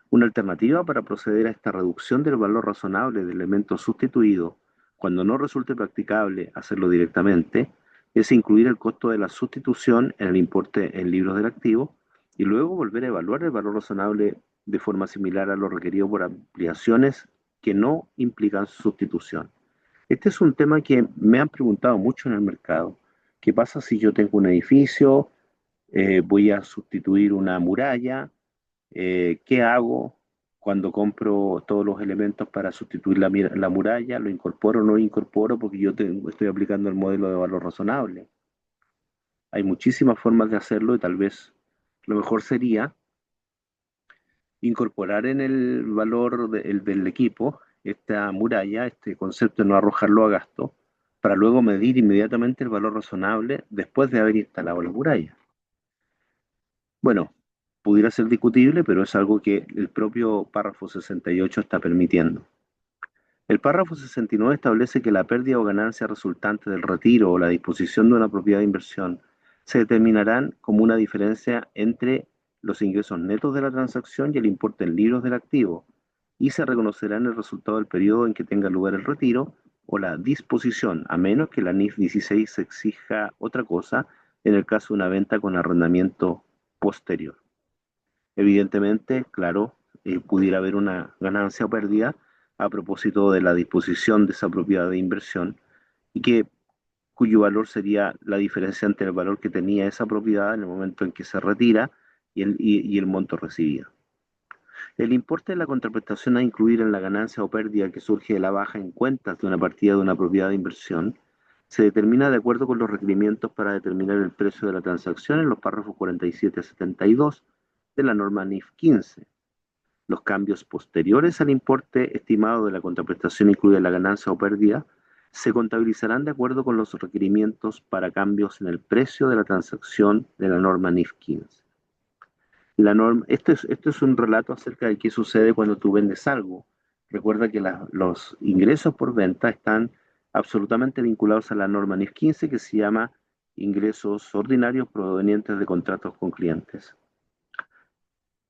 Una alternativa para proceder a esta reducción del valor razonable del elemento sustituido, cuando no resulte practicable hacerlo directamente, es incluir el costo de la sustitución en el importe en libros del activo y luego volver a evaluar el valor razonable de forma similar a lo requerido por ampliaciones que no implican sustitución. Este es un tema que me han preguntado mucho en el mercado. ¿Qué pasa si yo tengo un edificio, voy a sustituir una muralla? ¿Qué hago cuando compro todos los elementos para sustituir la muralla? ¿Lo incorporo o no lo incorporo? Porque yo estoy aplicando el modelo de valor razonable. Hay muchísimas formas de hacerlo y tal vez lo mejor sería incorporar en el valor del equipo esta muralla, este concepto de no arrojarlo a gasto, para luego medir inmediatamente el valor razonable después de haber instalado la muralla. Bueno, pudiera ser discutible, pero es algo que el propio párrafo 68 está permitiendo. El párrafo 69 establece que la pérdida o ganancia resultante del retiro o la disposición de una propiedad de inversión se determinarán como una diferencia entre los ingresos netos de la transacción y el importe en libros del activo, y se reconocerá en el resultado del periodo en que tenga lugar el retiro o la disposición, a menos que la NIF 16 exija otra cosa en el caso de una venta con arrendamiento posterior. Evidentemente, claro, pudiera haber una ganancia o pérdida a propósito de la disposición de esa propiedad de inversión y que cuyo valor sería la diferencia entre el valor que tenía esa propiedad en el momento en que se retira y el monto recibido. El importe de la contraprestación a incluir en la ganancia o pérdida que surge de la baja en cuentas de una partida de una propiedad de inversión se determina de acuerdo con los requerimientos para determinar el precio de la transacción en los párrafos 47 a 72 de la norma NIF 15. Los cambios posteriores al importe estimado de la contraprestación incluida en la ganancia o pérdida se contabilizarán de acuerdo con los requerimientos para cambios en el precio de la transacción de la norma NIF 15. Esto es un relato acerca de qué sucede cuando tú vendes algo. Recuerda que los ingresos por venta están absolutamente vinculados a la norma NIF 15 que se llama ingresos ordinarios provenientes de contratos con clientes.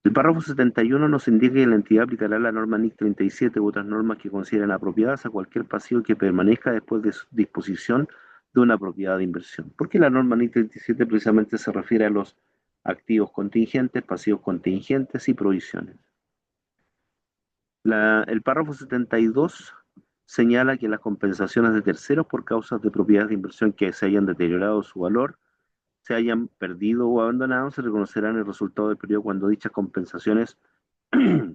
El párrafo 71 nos indica que la entidad aplicará la norma NIC 37 u otras normas que consideren apropiadas a cualquier pasivo que permanezca después de su disposición de una propiedad de inversión. Porque la norma NIC 37 precisamente se refiere a los activos contingentes, pasivos contingentes y provisiones. El párrafo 72 señala que las compensaciones de terceros por causas de propiedades de inversión que se hayan deteriorado su valor, se hayan perdido o abandonado, se reconocerán el resultado del periodo cuando dichas compensaciones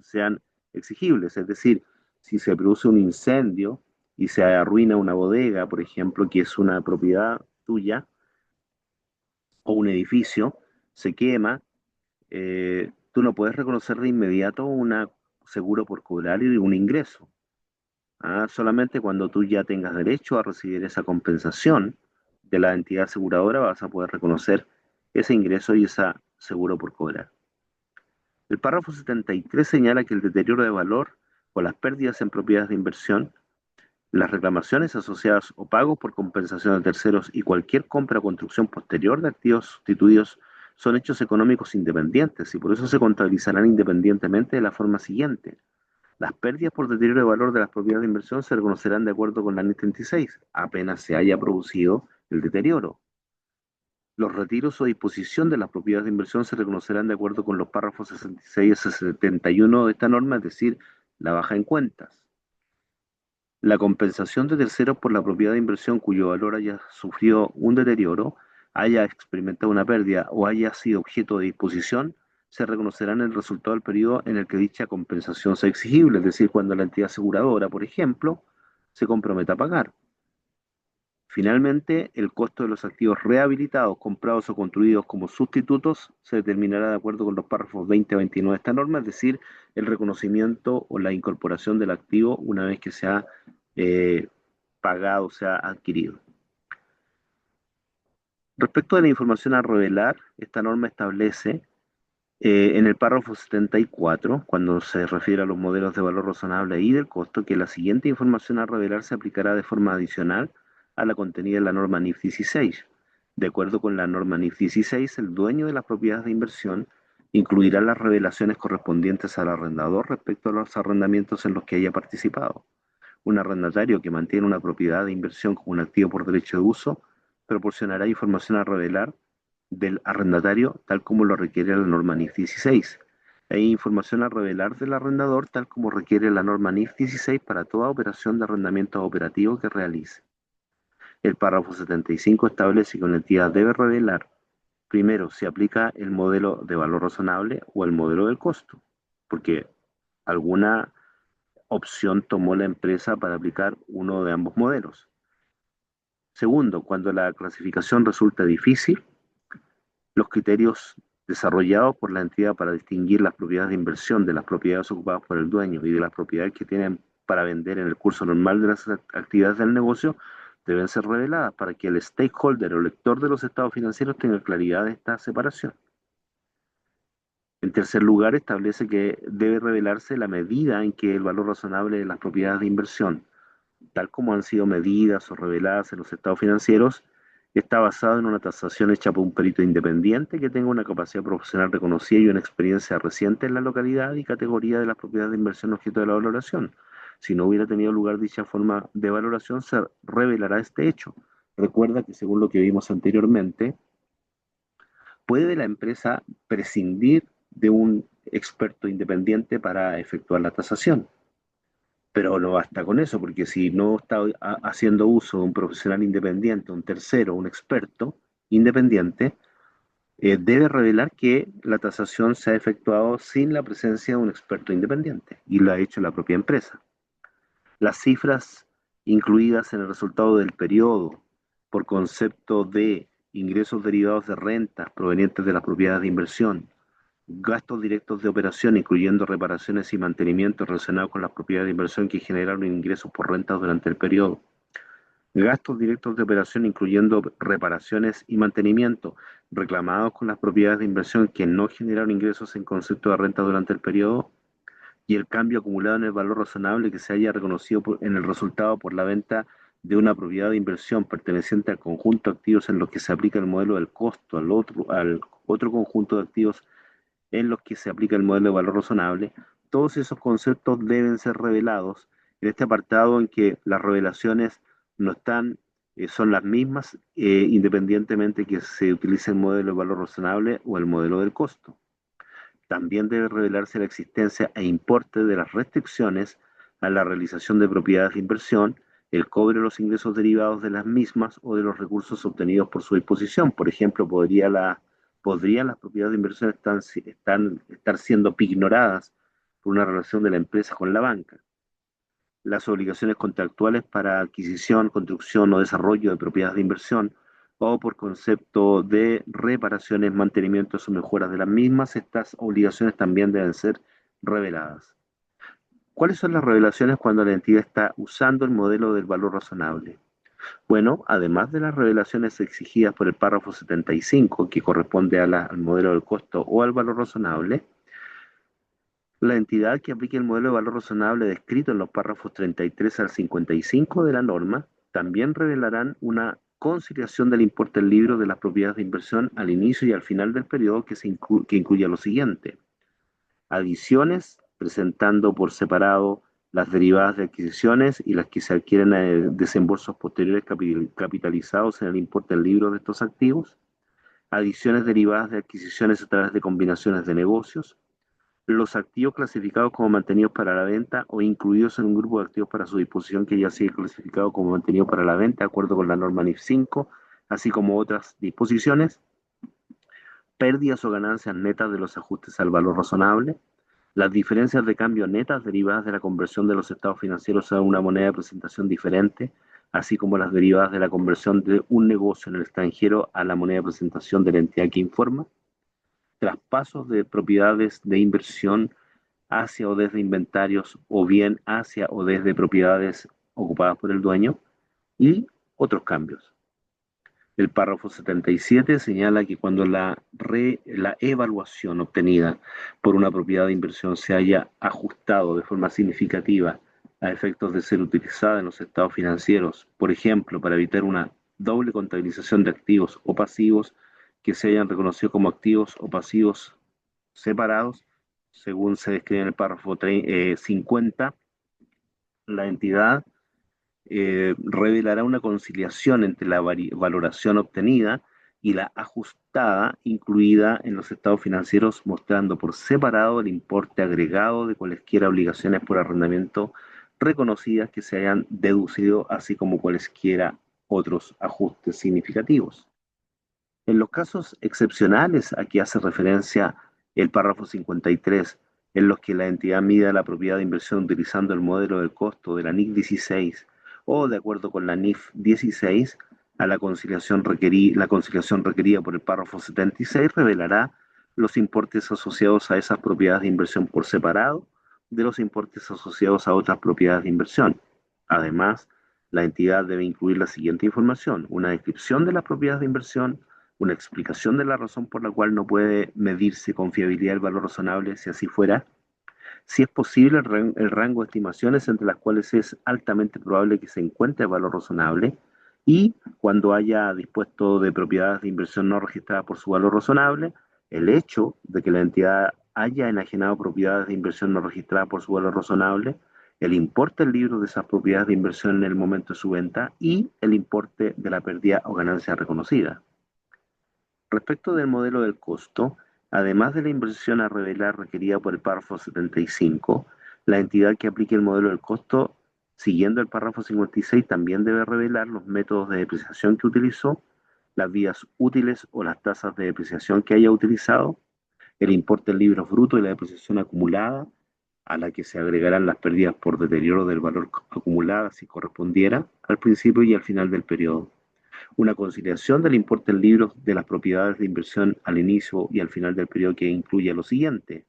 sean exigibles. Es decir, si se produce un incendio y se arruina una bodega, por ejemplo, que es una propiedad tuya, o un edificio, se quema, tú no puedes reconocer de inmediato un seguro por cobrar y un ingreso. Solamente cuando tú ya tengas derecho a recibir esa compensación de la entidad aseguradora vas a poder reconocer ese ingreso y ese seguro por cobrar. El párrafo 73 señala que el deterioro de valor o las pérdidas en propiedades de inversión, las reclamaciones asociadas o pagos por compensación de terceros y cualquier compra o construcción posterior de activos sustituidos son hechos económicos independientes y por eso se contabilizarán independientemente de la forma siguiente. Las pérdidas por deterioro de valor de las propiedades de inversión se reconocerán de acuerdo con la NIC 36, apenas se haya producido el deterioro. Los retiros o disposición de las propiedades de inversión se reconocerán de acuerdo con los párrafos 66 a 71 de esta norma, es decir, la baja en cuentas. La compensación de terceros por la propiedad de inversión cuyo valor haya sufrido un deterioro, haya experimentado una pérdida o haya sido objeto de disposición, se reconocerá en el resultado del periodo en el que dicha compensación sea exigible, es decir, cuando la entidad aseguradora, por ejemplo, se comprometa a pagar. Finalmente, el costo de los activos rehabilitados, comprados o construidos como sustitutos se determinará de acuerdo con los párrafos 20 a 29 de esta norma, es decir, el reconocimiento o la incorporación del activo una vez que se ha pagado, se ha adquirido. Respecto de la información a revelar, esta norma establece en el párrafo 74, cuando se refiere a los modelos de valor razonable y del costo, que la siguiente información a revelar se aplicará de forma adicional a la contenida en la norma NIF 16. De acuerdo con la norma NIF 16, el dueño de las propiedades de inversión incluirá las revelaciones correspondientes al arrendador respecto a los arrendamientos en los que haya participado. Un arrendatario que mantiene una propiedad de inversión como un activo por derecho de uso proporcionará información a revelar del arrendatario tal como lo requiere la norma NIF 16. Hay información a revelar del arrendador tal como requiere la norma NIF 16 para toda operación de arrendamiento operativo que realice. El párrafo 75 establece que una entidad debe revelar primero si aplica el modelo de valor razonable o el modelo del costo, porque alguna opción tomó la empresa para aplicar uno de ambos modelos. Segundo, cuando la clasificación resulta difícil, los criterios desarrollados por la entidad para distinguir las propiedades de inversión de las propiedades ocupadas por el dueño y de las propiedades que tienen para vender en el curso normal de las actividades del negocio deben ser reveladas para que el stakeholder o lector de los estados financieros tenga claridad de esta separación. En tercer lugar, establece que debe revelarse la medida en que el valor razonable de las propiedades de inversión, tal como han sido medidas o reveladas en los estados financieros, está basado en una tasación hecha por un perito independiente que tenga una capacidad profesional reconocida y una experiencia reciente en la localidad y categoría de las propiedades de inversión objeto de la valoración. Si no hubiera tenido lugar dicha forma de valoración, se revelará este hecho. Recuerda que según lo que vimos anteriormente, puede la empresa prescindir de un experto independiente para efectuar la tasación. Pero no basta con eso, porque si no está haciendo uso de un profesional independiente, un tercero, un experto independiente, debe revelar que la tasación se ha efectuado sin la presencia de un experto independiente y lo ha hecho la propia empresa. Las cifras incluidas en el resultado del periodo por concepto de ingresos derivados de rentas provenientes de las propiedades de inversión, gastos directos de operación, incluyendo reparaciones y mantenimiento relacionados con las propiedades de inversión que generaron ingresos por rentas durante el periodo, gastos directos de operación, incluyendo reparaciones y mantenimiento reclamados con las propiedades de inversión que no generaron ingresos en concepto de renta durante el periodo, y el cambio acumulado en el valor razonable que se haya reconocido en el resultado por la venta de una propiedad de inversión perteneciente al conjunto de activos en los que se aplica el modelo del costo, al otro conjunto de activos en los que se aplica el modelo de valor razonable. Todos esos conceptos deben ser revelados en este apartado, en que las revelaciones no están, son las mismas, independientemente que se utilice el modelo de valor razonable o el modelo del costo. También debe revelarse la existencia e importe de las restricciones a la realización de propiedades de inversión, el cobro de los ingresos derivados de las mismas o de los recursos obtenidos por su disposición. Por ejemplo, podrían las propiedades de inversión estar siendo pignoradas por una relación de la empresa con la banca. Las obligaciones contractuales para adquisición, construcción o desarrollo de propiedades de inversión, o por concepto de reparaciones, mantenimientos o mejoras de las mismas, estas obligaciones también deben ser reveladas. ¿Cuáles son las revelaciones cuando la entidad está usando el modelo del valor razonable? Bueno, además de las revelaciones exigidas por el párrafo 75, que corresponde al modelo del costo o al valor razonable, la entidad que aplique el modelo de valor razonable descrito en los párrafos 33 al 55 de la norma también revelarán una conciliación del importe del libro de las propiedades de inversión al inicio y al final del periodo, que incluya lo siguiente: adiciones, presentando por separado las derivadas de adquisiciones y las que se adquieren en desembolsos posteriores capitalizados en el importe del libro de estos activos; adiciones derivadas de adquisiciones a través de combinaciones de negocios; los activos clasificados como mantenidos para la venta o incluidos en un grupo de activos para su disposición que ya sigue clasificado como mantenido para la venta, de acuerdo con la norma NIF 5, así como otras disposiciones; pérdidas o ganancias netas de los ajustes al valor razonable; las diferencias de cambio netas derivadas de la conversión de los estados financieros a una moneda de presentación diferente, así como las derivadas de la conversión de un negocio en el extranjero a la moneda de presentación de la entidad que informa; traspasos de propiedades de inversión hacia o desde inventarios, o bien hacia o desde propiedades ocupadas por el dueño, y otros cambios. El párrafo 77 señala que cuando la evaluación obtenida por una propiedad de inversión se haya ajustado de forma significativa a efectos de ser utilizada en los estados financieros, por ejemplo, para evitar una doble contabilización de activos o pasivos que se hayan reconocido como activos o pasivos separados, según se describe en el párrafo 50, la entidad revelará una conciliación entre la valoración obtenida y la ajustada incluida en los estados financieros, mostrando por separado el importe agregado de cualesquiera obligaciones por arrendamiento reconocidas que se hayan deducido, así como cualesquiera otros ajustes significativos. En los casos excepcionales a que hace referencia el párrafo 53, en los que la entidad mida la propiedad de inversión utilizando el modelo del costo de la NIC 16 o de acuerdo con la NIF 16, la conciliación requerida por el párrafo 76 revelará los importes asociados a esas propiedades de inversión por separado de los importes asociados a otras propiedades de inversión. Además, la entidad debe incluir la siguiente información: una descripción de las propiedades de inversión, una explicación de la razón por la cual no puede medirse con fiabilidad el valor razonable si así fuera, si es posible el rango de estimaciones entre las cuales es altamente probable que se encuentre el valor razonable, y cuando haya dispuesto de propiedades de inversión no registradas por su valor razonable, el hecho de que la entidad haya enajenado propiedades de inversión no registradas por su valor razonable, el importe del libro de esas propiedades de inversión en el momento de su venta y el importe de la pérdida o ganancia reconocida. Respecto del modelo del costo, además de la inversión a revelar requerida por el párrafo 75, La entidad que aplique el modelo del costo, siguiendo el párrafo 56, también debe revelar los métodos de depreciación que utilizó, las vías útiles o las tasas de depreciación que haya utilizado, el importe en libros brutos y la depreciación acumulada, a la que se agregarán las pérdidas por deterioro del valor acumulada si correspondiera al principio y al final del periodo. Una conciliación del importe en libros de las propiedades de inversión al inicio y al final del periodo que incluye lo siguiente: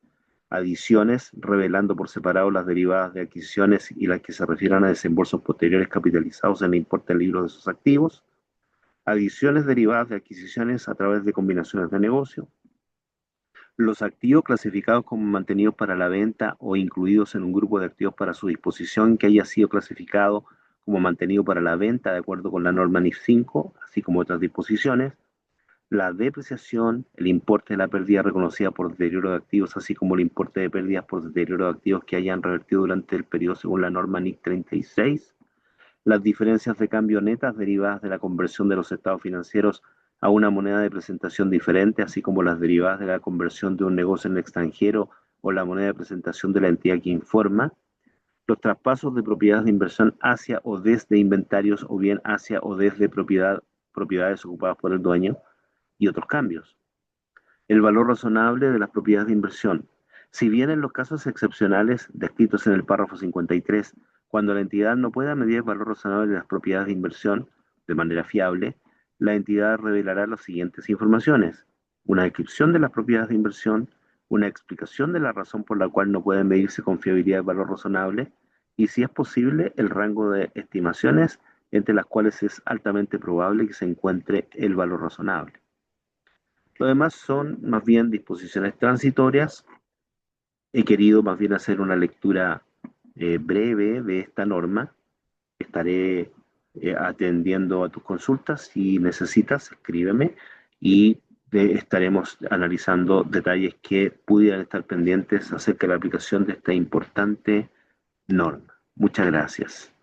adiciones, revelando por separado las derivadas de adquisiciones y las que se refieran a desembolsos posteriores capitalizados en el importe en libros de sus activos, adiciones derivadas de adquisiciones a través de combinaciones de negocio, los activos clasificados como mantenidos para la venta o incluidos en un grupo de activos para su disposición que haya sido clasificado como mantenido para la venta de acuerdo con la norma NIF 5, así como otras disposiciones, la depreciación, el importe de la pérdida reconocida por deterioro de activos, así como el importe de pérdidas por deterioro de activos que hayan revertido durante el periodo según la norma NIC 36, las diferencias de cambio netas derivadas de la conversión de los estados financieros a una moneda de presentación diferente, así como las derivadas de la conversión de un negocio en el extranjero o la moneda de presentación de la entidad que informa, los traspasos de propiedades de inversión hacia o desde inventarios o bien hacia o desde propiedades ocupadas por el dueño y otros cambios. El valor razonable de las propiedades de inversión. Si bien en los casos excepcionales descritos en el párrafo 53, cuando la entidad no pueda medir el valor razonable de las propiedades de inversión de manera fiable, la entidad revelará las siguientes informaciones: una descripción de las propiedades de inversión, una explicación de la razón por la cual no puede medirse con fiabilidad el valor razonable y, si es posible, el rango de estimaciones entre las cuales es altamente probable que se encuentre el valor razonable. Lo demás son más bien disposiciones transitorias. He querido más bien hacer una lectura breve de esta norma. Estaré atendiendo a tus consultas. Si necesitas, escríbeme y estaremos analizando detalles que pudieran estar pendientes acerca de la aplicación de esta importante norma. Muchas gracias.